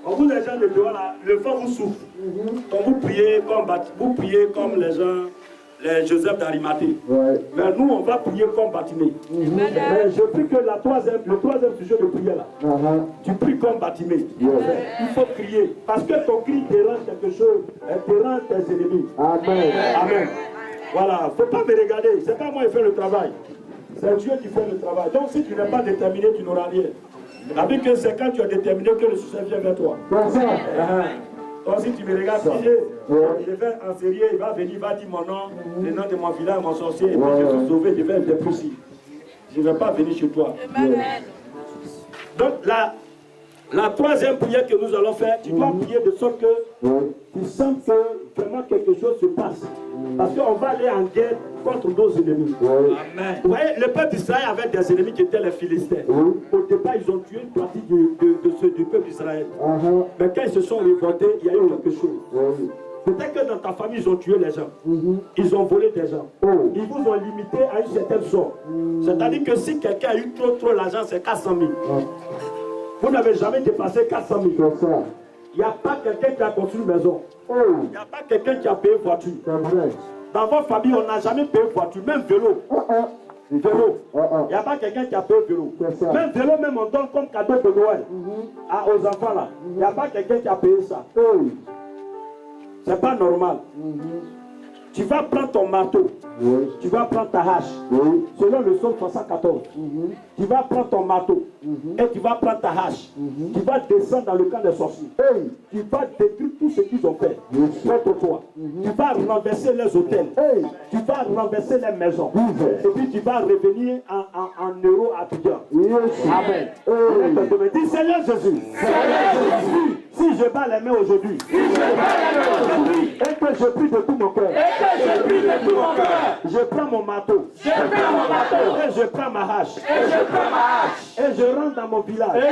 Quand vous les gens de dehors là, le vent vous souffle. Quand vous priez comme les gens, les Joseph d'Arimathée. Mais nous, on va prier comme Bartimée. Mais je prie que le troisième sujet de prière là, tu pries comme Bartimée. Il faut crier. Parce que ton cri dérange quelque chose, dérange tes ennemis. Amen. Voilà, il ne faut pas me regarder. Ce n'est pas moi qui fais le travail. C'est Dieu qui fait le travail. Donc si tu n'es pas déterminé, tu n'auras rien. La Bible que c'est quand tu es déterminé que le succès vient vers toi. Donc si tu me regardes, je vais en série, il va venir, il va dire mon nom, le nom de mon village, mon sorcier, et puis je suis sauvé, je vais être dépoussé. Je ne vais pas venir chez toi. Donc la troisième prière que nous allons faire, tu dois prier de sorte que tu sens que vraiment quelque chose se passe. Parce qu'on va aller en guerre contre nos ennemis. Amen. Vous voyez, le peuple d'Israël avait des ennemis qui étaient les Philistins. Au départ, ils ont tué une partie du peuple d'Israël. Mais quand ils se sont révoltés, il y a eu quelque chose. Peut-être que dans ta famille, ils ont tué les gens. Ils ont volé des gens. Ils vous ont limité à une certaine somme. C'est-à-dire que si quelqu'un a eu trop l'argent, c'est 400 000. Vous n'avez jamais dépassé 400 000. Il n'y a pas quelqu'un qui a construit une maison. Il n'y a pas quelqu'un qui a payé une voiture. Dans votre famille, on n'a jamais payé une voiture, même vélo. Vélo. Il n'y a pas quelqu'un qui a payé vélo. Même vélo, même on donne comme cadeau de Noël aux enfants là. Il n'y a pas quelqu'un qui a payé ça. C'est pas normal. Tu vas prendre ton marteau, tu vas prendre ta hache, selon le psaume 74. Tu vas prendre ton marteau et tu vas prendre ta hache. Tu vas descendre dans le camp des sorciers. Tu vas détruire tout ce qu'ils ont fait contre toi. Tu vas renverser les hôtels. Tu vas renverser les maisons. Et puis tu vas revenir en euros à Abidjan. Amen. Dis Seigneur Jésus. Si je bats les mains aujourd'hui, et que je prie de tout mon cœur, je prends mon marteau, et je prends ma hache, et je rentre dans mon village,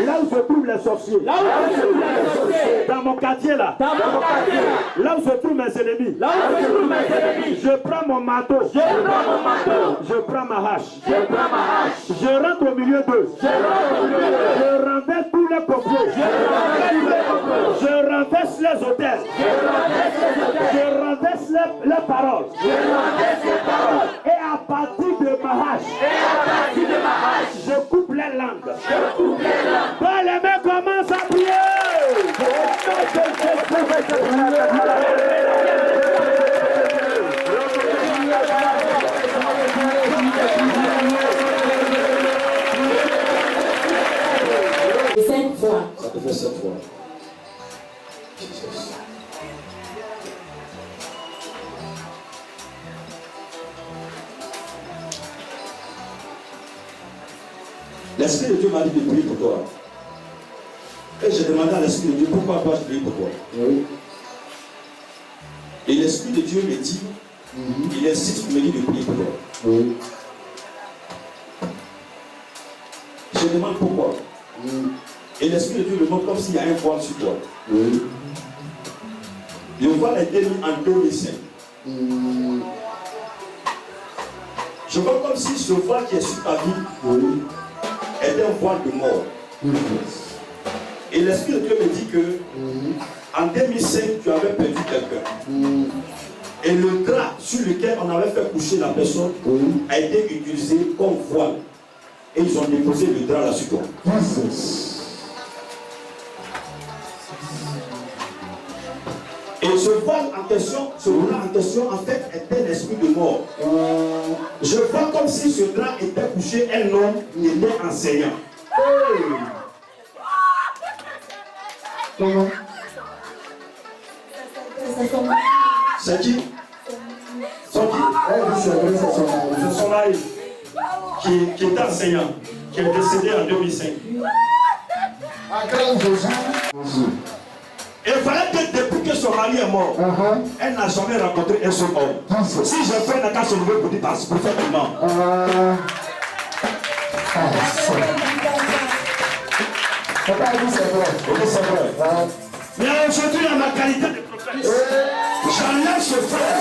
là où se trouvent les sorciers, dans mon quartier là, là où se trouvent mes ennemis, je prends mon marteau, je prends ma hache, je rentre au milieu d'eux, je renverse tous les complots, je renverse les hôtels, je renverse les paroles, et à partir de ma hache, je coupe les langues. Quand les mains commencent à prier, Ça te fait 7 fois. L'Esprit de Dieu m'a dit de prier pour toi. Et j'ai demandé à l'Esprit de Dieu pourquoi dois-je prier pour toi. Et l'Esprit de Dieu me dit, il insiste pour me dire de prier pour toi. Je demande pourquoi. Et l'Esprit de Dieu me montre comme s'il y a un voile sur toi. Le voile a été mis en 2005. Je vois comme si ce voile qui est sur ta vie est un voile de mort. Et l'Esprit de Dieu me dit que en 2005, tu avais perdu quelqu'un. Et le drap sur lequel on avait fait coucher la personne a été utilisé comme voile. Et ils ont déposé le drap là sur toi. Et ce voile en question, ce drap en question, en fait, est un esprit de mort. Je vois comme si ce drap était couché un homme qui était enseignant. Comment? C'est qui? C'est son mari qui est enseignant, qui est décédé en 2005. Et il fallait que depuis que son mari est mort, elle n'a jamais rencontré un seul homme. Si je fais la case au niveau pour dire parfaitement. C'est pas dit, c'est vrai. Ok, c'est vrai. Mais aujourd'hui, dans ma qualité de prophète, j'enlève ce frère.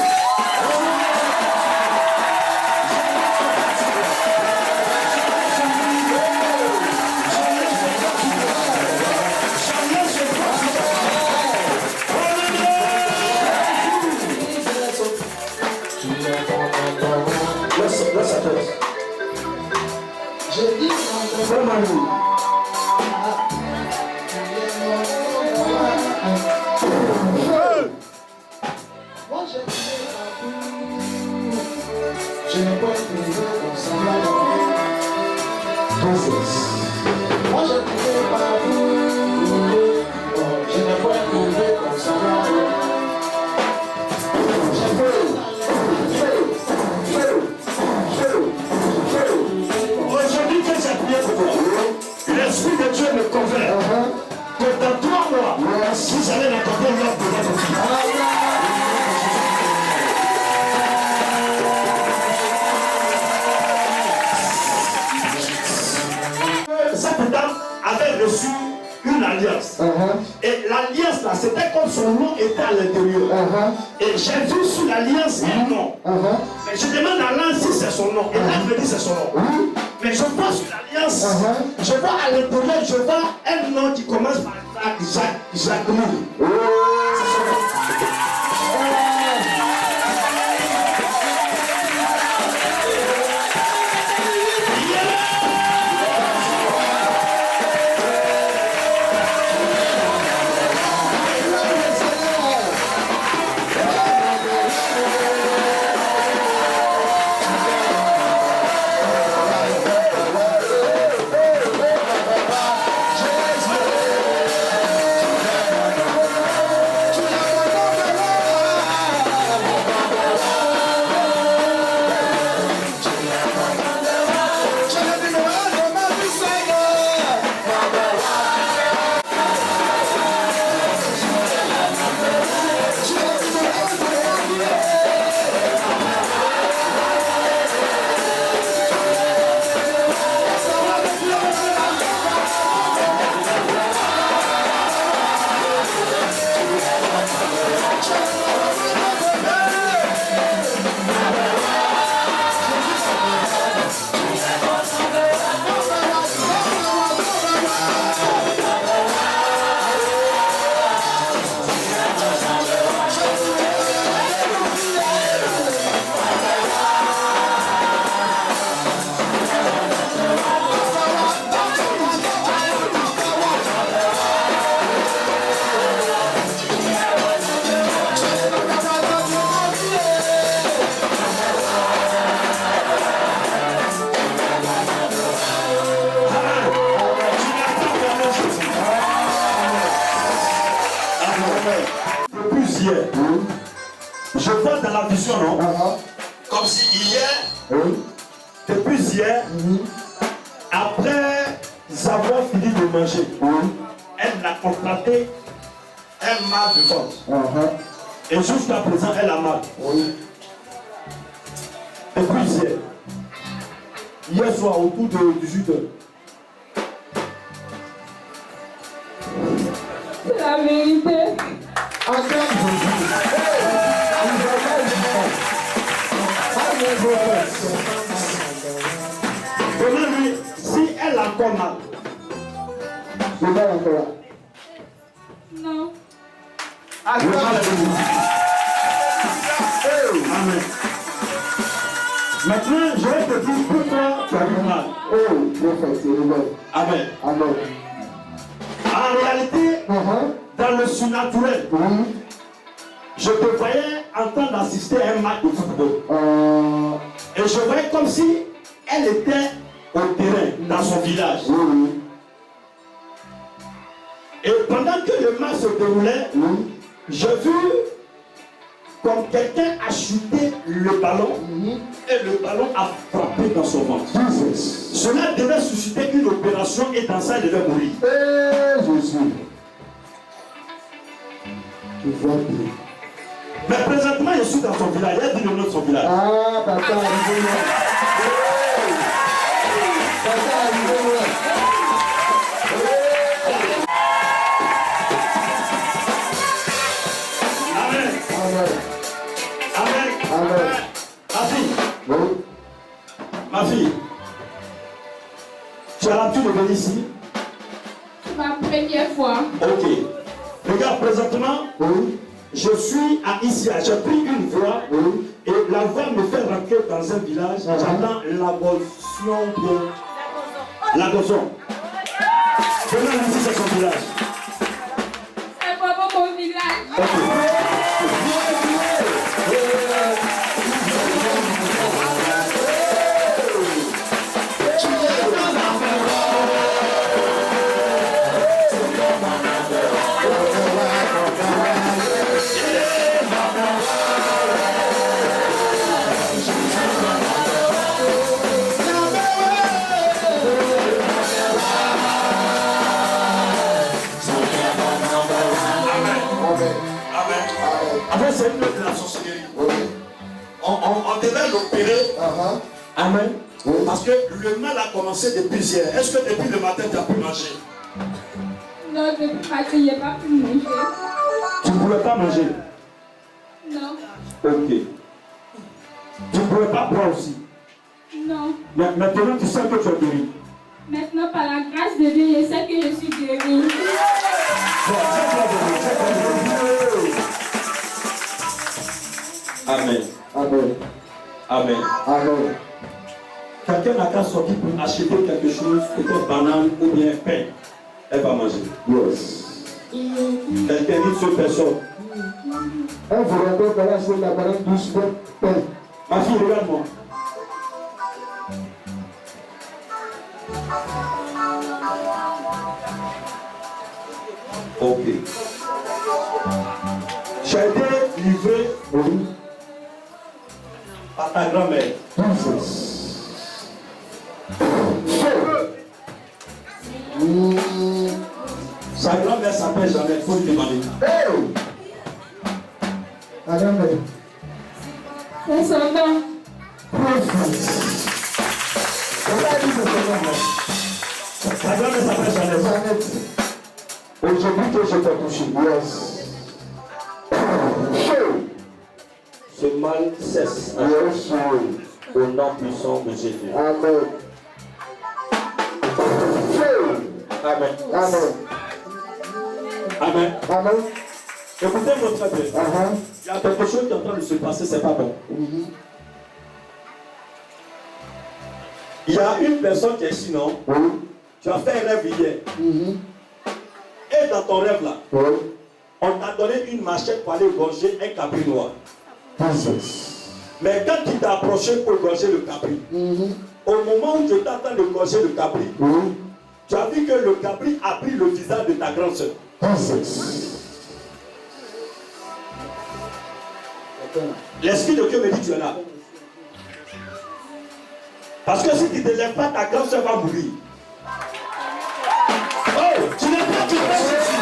J'ai dit, moi je n'ai pas trouvé comme ça. Moi je n'ai pas trouvé, je n'ai pas trouvé comme ça. Aujourd'hui que j'ai prié pour toi, l'Esprit de Dieu me convainc que dans 3 mois, vous allez rencontrer l'homme de votre vie. Cette dame avait reçu une alliance. Et l'alliance là, c'était comme son nom était à l'intérieur. Et j'ai vu sur l'alliance un nom. Mais je demande à l'un si c'est son nom. Et là, il me dit c'est son nom. Mais je vois sur l'alliance, je vois à l'intérieur, je vois un nom qui commence par Jacqueline. Je vois dans la vision, non? Comme si hier, depuis hier, après avoir fini de manger, elle a contracté un mal de ventre. Et jusqu'à présent, elle a mal. Depuis hier soir, autour de 18h. C'est la vérité. Demande-lui si elle a encore mal. Non. Amen. Maintenant, je vais te dire pourquoi tu as du mal. Amen. Amen. En réalité, dans le surnaturel, je te voyais en train d'assister à un match de football. Et je voyais comme si elle était au terrain, dans son village. Et pendant que le match se déroulait, j'ai vu comme quelqu'un a chuté le ballon et le ballon a frappé dans son ventre. Cela devait susciter une opération et dans ça, elle devait mourir. Mais présentement, je suis dans son village. Il a dit le nom de son village. Ma fille, tu as l'habitude de venir ici? C'est ma première fois. Ok. Regarde, présentement, je suis à Isia. J'ai pris une voie et la voie me fait rentrer dans un village. J'attends la Gosson bien. La Gosson. Venez ici, c'est son village. C'est pas mon village. Ok. Après, c'est une de la sorcellerie. On devait l'opérer. Amen. Parce que le mal a commencé depuis hier. Est-ce que depuis le matin, tu as pu manger? Non, depuis le matin, il n'y a pas pu manger. Tu ne pouvais pas manger? Non. Ok. Tu ne pouvais pas boire aussi? Non. Mais maintenant, tu sais que tu es guéri. Maintenant, par la grâce de Dieu, je sais que je suis guérie. Amen. Amen. Amen. Amen. Quelqu'un n'a qu'à sortir pour acheter quelque chose, peut-être banane ou bien pain. Elle va manger. Yes. Quelqu'un dit sur personne. Un volontaire va acheter la banane douce pour pain. Ma fille, regarde-moi. Ok. J'ai été livré par ta grand-mère. Sa grand-mère s'appelle Jeannette, il faut lui demander. La grand-mère. C'est son nom. Sa grand-mère s'appelle Jeannette. Aujourd'hui que je t'ai touché. Yes. Ce mal cesse au nom puissant de Jésus. Amen. Amen. Amen. Amen. Amen. Écoutez-moi très bien. Il y a quelque chose qui est en train de se passer, c'est pas bon. Il y a une personne qui est ici, non? Tu as fait un rêve hier. Et dans ton rêve là, on t'a donné une machette pour aller égorger un capri noir. Mais quand tu t'es approché pour égorger le capri, au moment où tu étais en train d'égorger le capri, tu as vu que le capri a pris le visage de ta grande soeur. L'Esprit de Dieu me dit tu es là. Parce que si tu ne te lèves pas, ta grande soeur va mourir. Oh, tu n'es pas tu fais ceci.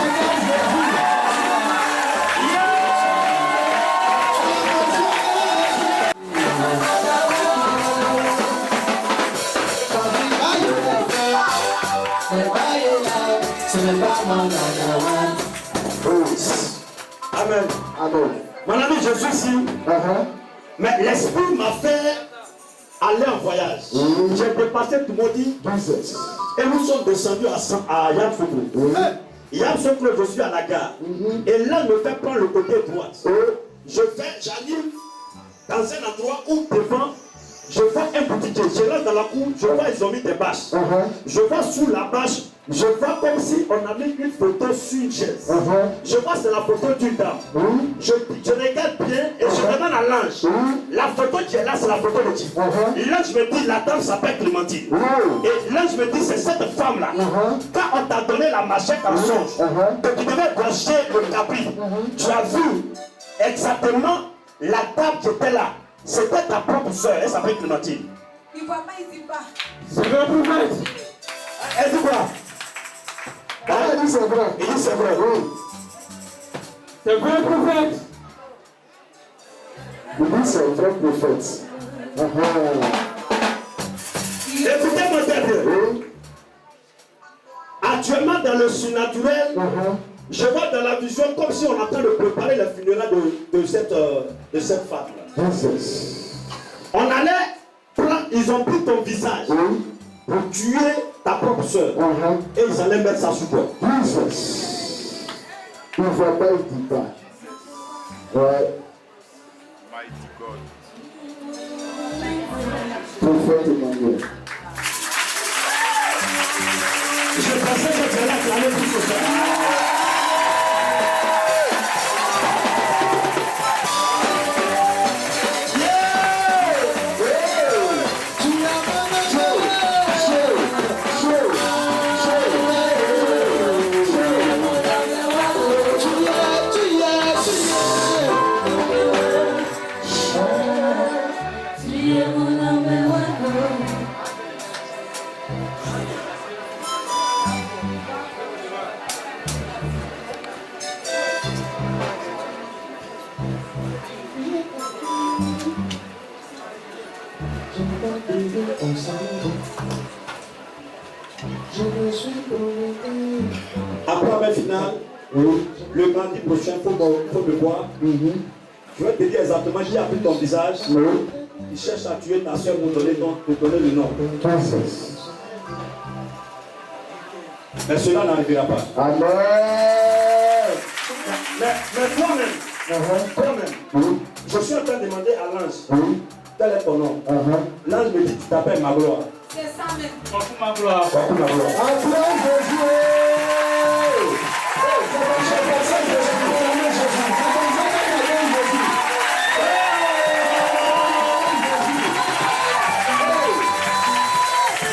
Amen. Amen. Mon ami, je suis ici. Mais l'Esprit m'a fait aller en voyage. J'ai dépassé tout le monde. Et nous sommes descendus à Yamsoukro. Yamsoukro, je suis à la gare. Et là, je me fait prendre le côté droit. J'arrive dans un endroit où devant, je vois un boutiquier. Je rentre dans la cour, je vois ils ont mis des bâches. Je vois sous la bâche, je vois comme si on a mis une photo sur une chaise. Je vois c'est la photo d'une dame. Je regarde bien et je demande à l'ange. La photo qui est là, c'est la photo de qui? L'ange me dit, la dame s'appelle Clémentine. Et l'ange me dit, c'est cette femme-là. Quand on t'a donné la machette en songe, que tu devais brancher le tapis, tu as vu exactement la dame qui était là. C'était ta propre soeur, elle s'appelle Clémentine. Il ne voit pas, il ne dit pas. C'est vrai, prophète. Elle dit quoi? Elle dit c'est vrai. Il dit c'est vrai, oui. C'est vrai, prophète. Il dit c'est vrai, prophète. Écoutez-moi très bien. Actuellement, dans le surnaturel, je vois dans la vision comme si on est en train de préparer le funérail de cette femme-là. On allait prendre, ils ont pris ton visage pour tuer ta propre soeur. Et ils allaient mettre ça sous toi. Il ne voit pas, il ne dit pas. Ouais. Prophète Emmanuel. Je pensais que tu allais acclamer pour ce soir. Après la finale, le mardi prochain, il faut me voir. Je vais te dire exactement qui a pris ton visage. Il cherche à tuer ta soeur pour te donner le nom. Mais cela n'arrivera pas. Amen. Mais toi-même, je suis en train de demander à l'ange, quel est ton nom? L'ange me dit, tu t'appelles ma gloire. C'est ça même. Ma gloire.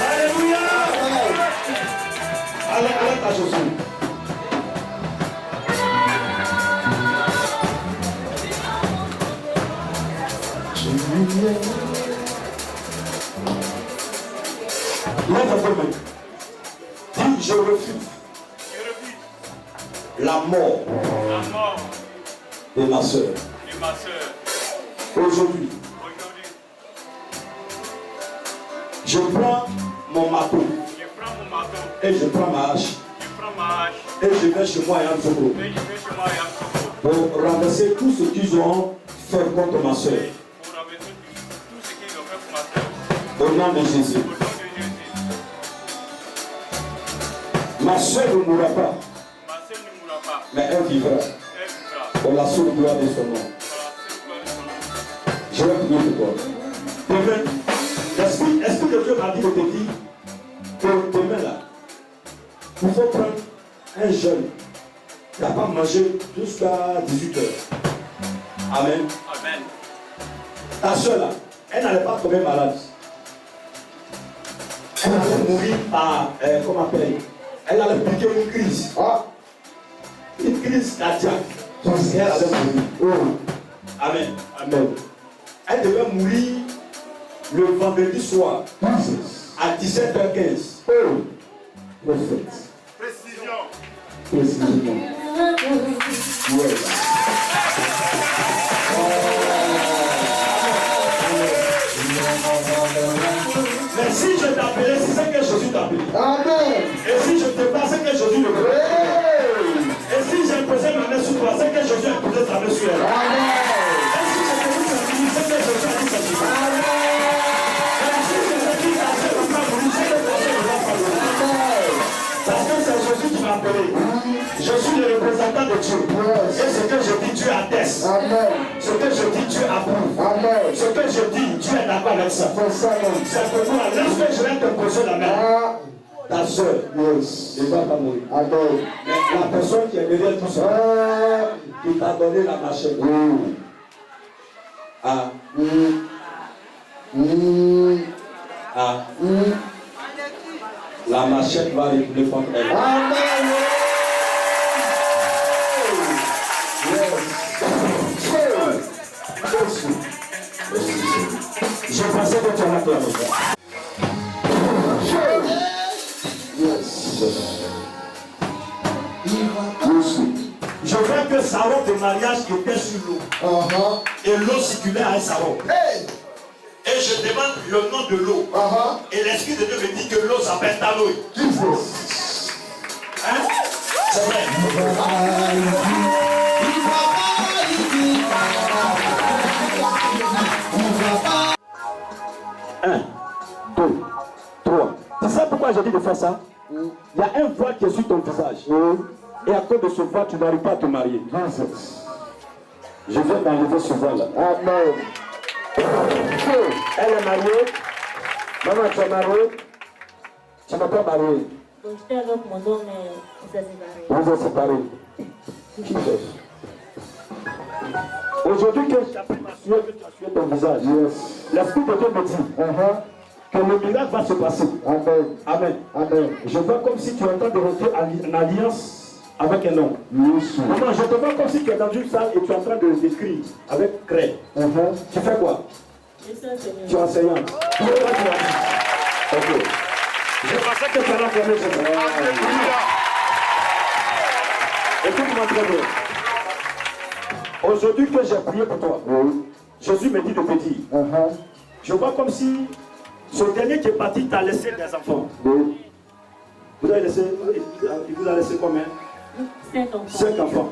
Alléluia. Allez ta chaussure. Dis, je refuse la mort de ma soeur. Aujourd'hui, je prends mon marteau et je prends ma hache et je vais chez moi et en Sokro pour renverser tout ce qu'ils ont fait contre ma soeur. Au nom de Jésus. Ma soeur ne mourra pas, mais elle vivra pour la seule gloire de son nom. Je vais prier pour toi. Demain, l'Esprit de Dieu m'a dit de te dire que demain là, il faut prendre un jeune qui n'a pas mangé jusqu'à 18h. Amen. Amen. Ta soeur là, elle n'allait pas tomber malade. Elle allait mourir par, comment on appelle, elle allait piquer une crise. Une crise cardiaque. Elle allait mourir. Amen. Amen. Elle devait mourir le vendredi soir à 17h15. Oh, prophète. Précision. Précisément. Yes. Mais si je t'appelais, c'est que Jésus t'appelle. Amen. Et si je te parle, c'est que Jésus le fait. Et si j'ai posé ma main sur toi, c'est que Jésus a posé sa main sur elle. Amen. Et si je te dis ça, c'est que Jésus a dit ça. Et si je te dis ça, c'est que Jésus a dit ça. Parce que c'est Jésus qui m'a appelé. Je suis le représentant de Dieu. Et ce que je dis, Dieu atteste. Amen. Ce que je dis, Dieu approuve. Amen. Ce que je dis, Dieu est d'accord avec ça. C'est pourquoi, lorsque je vais te poser la main, ta soeur, Yes. elle ne va pas mourir. Amen. Mais la personne qui est derrière tout ça, qui t'a donné la machette. Ah. Ah. La machette va retourner contre elle. Amen. Je pensais que tu allais faire avec moi. Je vois que sa robe de mariage était sur l'eau. Et l'eau circulait avec sa robe. Et je demande le nom de l'eau. Et l'Esprit de Dieu me dit que l'eau s'appelle Taloï. Hein? C'est vrai. 1, 2, 3. Tu sais pourquoi j'ai dit de faire ça? Il y a un voile qui est sur ton visage. Et à cause de ce voile, tu n'arrives pas à te marier. Je viens d'enlever ce voile-là. Amen. Elle est mariée. Maman, tu es mariée. Tu n'es pas mariée. J'étais avec mon homme, mais on s'est séparés. Vous êtes séparés. Aujourd'hui, que j'ai appris ma soeur, que tu as sué ton visage, l'Esprit de Dieu me dit que le miracle va se passer. Amen. Amen. Amen. Je vois comme si tu es en train de rentrer en alliance avec un homme. Maman, je te vois comme si tu es dans une salle et tu es en train d'écrire avec craie. Tu fais quoi? Je suis enseignante. Tu es enseignante. Ok. Je pensais que tu allais fermer ce moment. Écoute-moi très bien. Aujourd'hui que j'ai prié pour toi, Jésus me dit de te dire, je vois comme si ce dernier qui est parti t'a laissé des enfants. Vous avez laissé, il vous a laissé combien? 5 enfants. 5 enfants.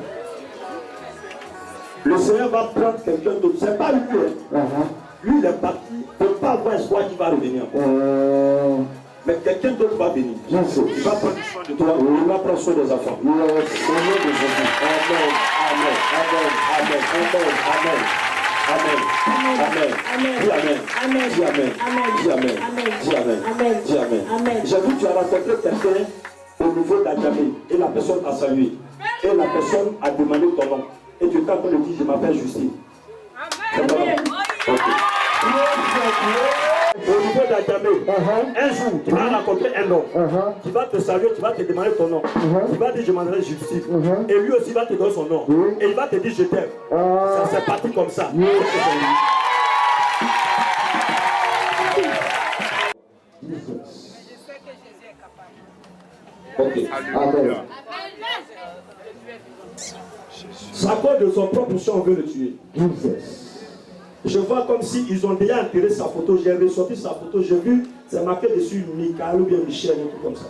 Le Seigneur va prendre quelqu'un d'autre. C'est pas lui. Lui, il est parti. Il ne peut pas avoir espoir qu'il va revenir. Mais quelqu'un d'autre va venir. Il va prendre soin de toi. Il va prendre soin des enfants. Amen. Amen. Amen. Amen. Amen. Amen. Amen. Amen. Amen. Dis Amen. Amen. Dis Amen. Amen. Dis Amen. Amen. Dis Amen. Amen. Dis Amen. Amen. J'ai vu que tu as rencontré quelqu'un au niveau d'Adjamé et la personne t'a salué. Et la personne a demandé ton nom. Et tu es en train de dire, je m'appelle Justine. Amen. Au niveau d'Adjamé, un jour, tu vas rencontrer un homme qui va te saluer, tu vas te demander ton nom. Il va dire, je m'appelle Justine. Et lui aussi va te donner son nom. Et il va te dire, je t'aime. Ça s'est parti comme ça. Ok. Amen. C'est à cause de son propre sang, on veut le tuer. Je vois comme s'ils ont déjà enterré sa photo. J'ai ressorti sa photo. J'ai vu, c'est marqué dessus Michael ou bien Michel, un truc comme ça.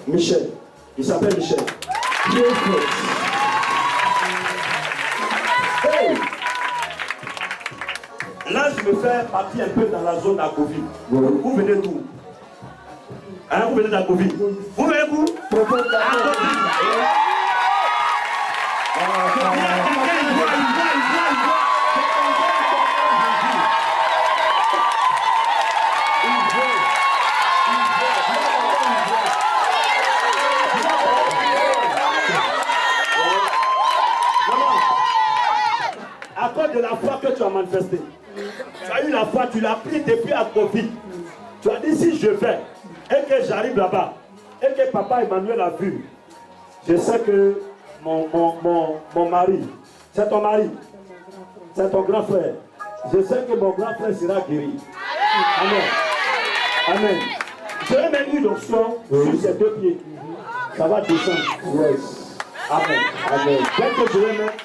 Michel. Il s'appelle Michel. Hey. Là, je me fais partir un peu dans la zone d'Agovi. Vous venez d'où? Hein, vous venez d'Agovi. Vous venez d'où? À cause de la foi que tu as manifestée, tu as eu la foi, tu l'as pris depuis à Covid. Tu as dit si je vais et que j'arrive là-bas et que papa Emmanuel a vu, je sais que mon mari, c'est ton mari, c'est ton grand frère. Je sais que mon grand frère sera guéri. Amen. Amen. J'ai même eu l'option sur ses deux pieds. Ça va descendre. Yes. Amen. Amen. Dès que je vais mettre,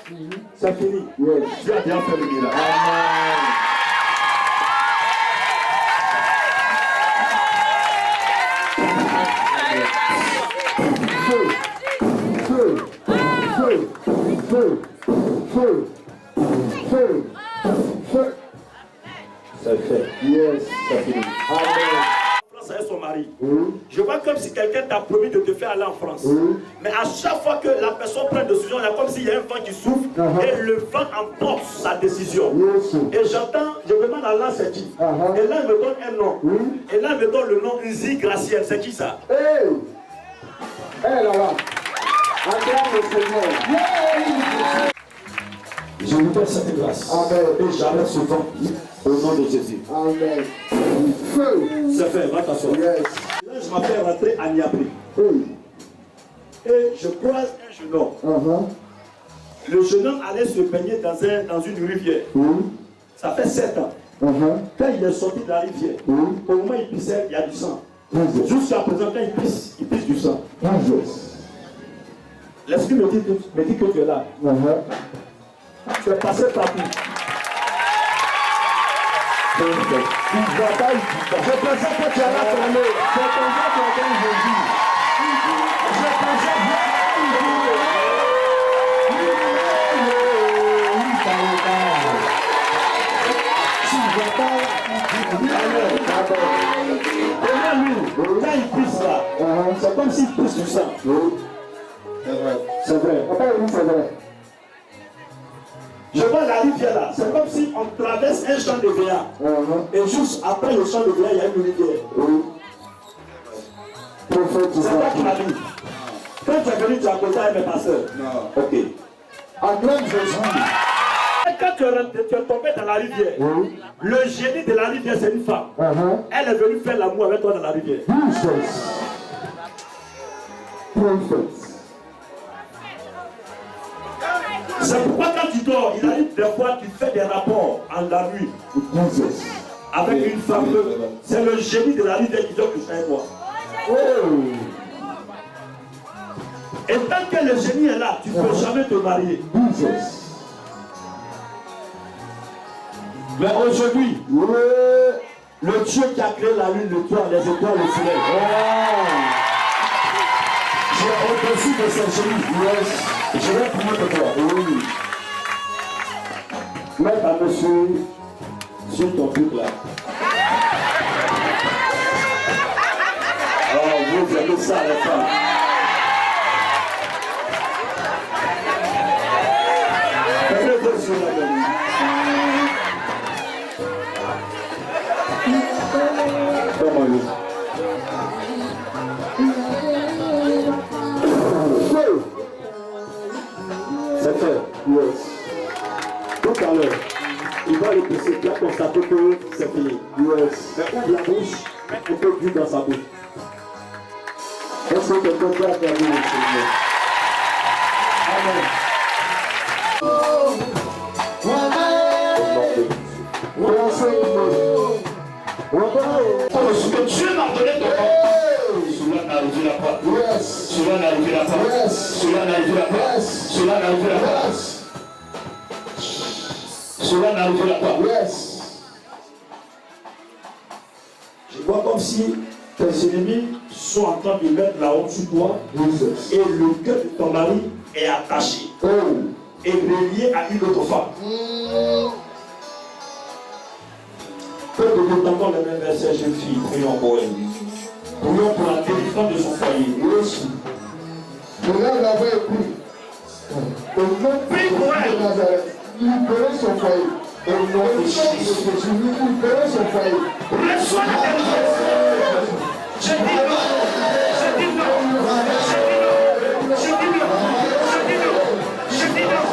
c'est fini. Yes. Tu as bien fait le miracle. Amen. Feu. Feu. Feu. Feu. Feu. Feu. Feu. C'est fait. Yes. C'est fini. Amen. Avec son mari. Je vois comme si quelqu'un t'a promis de te faire aller en France. Mais à chaque fois que la personne prend une décision, il y a comme s'il y a un vent qui souffle et le vent emporte sa décision. Et j'entends, je demande à Allah c'est qui. Et là il me donne un nom. Et là il me donne le nom Nzi Graciel. C'est qui ça? Là-bas. Acclame le Seigneur. Je vous donne cette grâce. Amen. Et j'arrête ce vent au nom de Jésus. Amen. Feu. C'est fait, va t'asseoir. Yes. Là, je m'appelle rentrer à Niabri. Et je croise un jeune homme. Le jeune homme allait se baigner dans une rivière. Ça fait 7 ans. Quand il est sorti de la rivière, au moment où il pissait, il y a du sang. Jusqu'à présent, quand il pisse du sang. L'esprit me dit que tu es là. Tu es passé partout. Je pensais que tu allais tomber. C'est comme ça que tu as Jésus. Je pensais bien quand il pisse là, c'est comme s'il pisse du sang. C'est vrai. C'est vrai. Je vois la rivière là, c'est comme si on traverse un champ de gruyère. Et juste après le champ de gruyère, il y a une rivière. C'est ça qui m'a dit. Quand tu es venu, tu as causé avec mes pasteurs. Non. Ok. Acclame Jésus. Quand tu es tombé dans la rivière, le génie de la rivière, c'est une femme. Elle est venue faire l'amour avec toi dans la rivière. C'est pourquoi quand tu dors, il arrive des fois tu fais des rapports en la nuit avec une femme. C'est le génie de la rivière qui doit toucher avec toi. Et tant que le génie est là, tu ne peux jamais te marier. Mais aujourd'hui, le Dieu qui a créé la lune, le toit, les étoiles, le soleil. J'ai au-dessus de ce génie. Je vais prier pour toi. Mets ta main sur ton truc là. Oh, vous aimez ça, les femmes. Fais-le sur la main. Comment c'est fait. Yes. Tout à l'heure, il va le pousser, il a constaté que c'est fini. Yes. Mais ouvre la bouche, un peu d'huile dans sa bouche. Est-ce que quelqu'un peut acclamer le Seigneur? Amen. Ce que Dieu m'a donné de cela n'arrivera pas. Cela n'arrivera pas. Cela n'arrivera pas. Cela n'arrivera pas. Cela n'arrivera pas. Je vois comme si tes ennemis sont en train de mettre la honte sur toi et le cœur de ton mari est attaché et relié à une autre femme. Peu de nous entendons les mêmes versets, jeune fille, prions pour elle. Prions pour la délivrance de son foyer. Prie pour elle. Libérez son foyer. Au nom de Jésus. Libérez son foyer. Reçois la délivrance. Je dis non. Je dis non. Je dis non. Je dis non. Je dis non.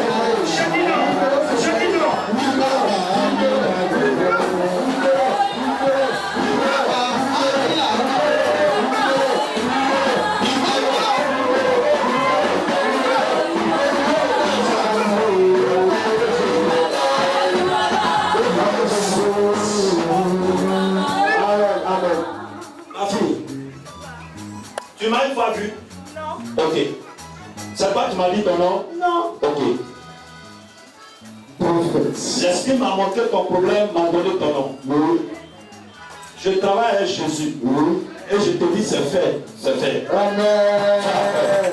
Je dis non. Je dis non. Je dis non. pas vu? Non. Ok. C'est pas que tu m'as dit ton nom? Non. Ok. L'esprit m'a montré ton problème, m'a donné ton nom. Oui. Je travaille avec Jésus. Oui. Et je te dis, c'est fait. C'est fait. Amen.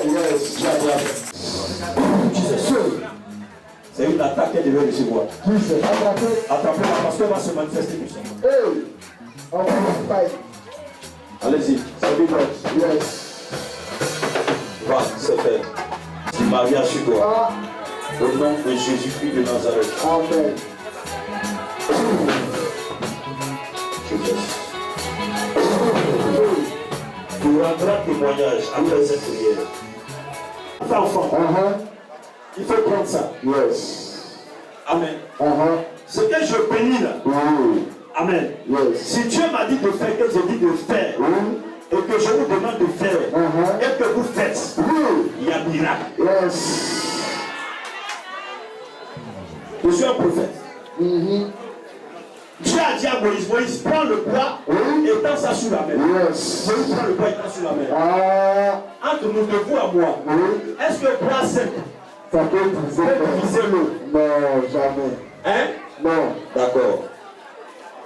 Yes. Tu sais sûr. C'est une attaque qu'elle devait recevoir. Attrapez-la parce qu'elle va se manifester plus. Allez-y, c'est bien. Yes. Voilà, c'est fait. C'est Maria sur toi. Au nom de Jésus-Christ de Nazareth. Amen. Tu rendras témoignage après cette prière. Enfant, il faut prendre ça. Yes. Amen. Ce que je bénis là. Amen. Yes. Si Dieu m'a dit de faire, que je dis de faire, et que je vous demande de faire, et que vous faites, il y a miracle. Yes. Je suis un prophète. Dieu a dit à Moïse, Moïse, prends le poids et tends ça sur la main. Yes. Moïse prend le poids et tend sur la main. Entre nous, de vous à moi, est-ce que le poids sec ça peut diviser l'eau? Non, jamais. Hein? Non. D'accord.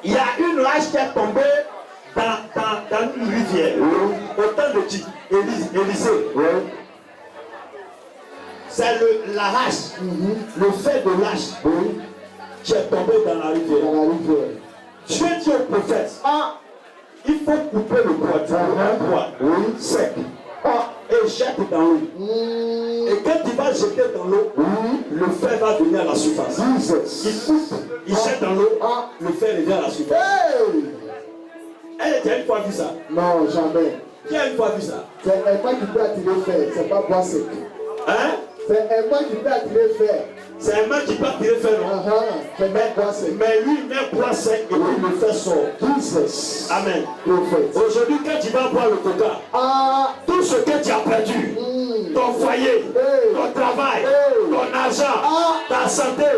Il y a une hache qui est tombée dans une rivière. Au temps de qui? Élisée. C'est la hache, le fait de l'hache qui est tombé dans la rivière. Dieu dit au prophète, il faut couper le bois, sec, et jette dans l'eau. Et quand il va jeter dans l'eau, le fer va venir à la surface. Il coupe, il jette dans l'eau, le fer revient à la surface. Elle a déjà une fois vu ça? Non, jamais. Qui a une fois vu ça? C'est un pas qui peut attirer le fer, c'est pas bois sec. Hein? C'est un main qui peut attirer le fer. C'est un main qui peut attirer le fer, non? Mais lui, il met bois sec et puis le fer sort. Amen. Aujourd'hui, quand tu vas boire le coca, tout ce que tu as perdu, ton foyer, ton travail, ton argent, ta santé,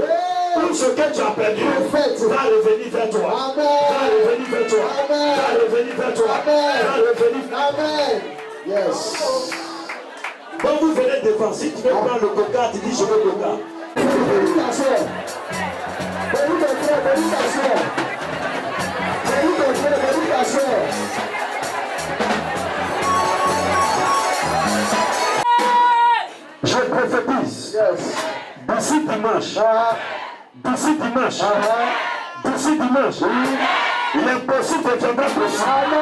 tout ce que tu as perdu va revenir vers toi. Va revenir vers toi. Va revenir vers toi. Va revenir vers toi. Yes. Quand vous venez devant, si tu veux prendre le coca, tu dis je veux le coca. Bénis ta soeur. Bénis ton frère, bénis ta soeur. Bénis ton frère, bénis ta soeur. Je prophétise. D'ici dimanche. D'ici dimanche. L'impossible deviendra possible.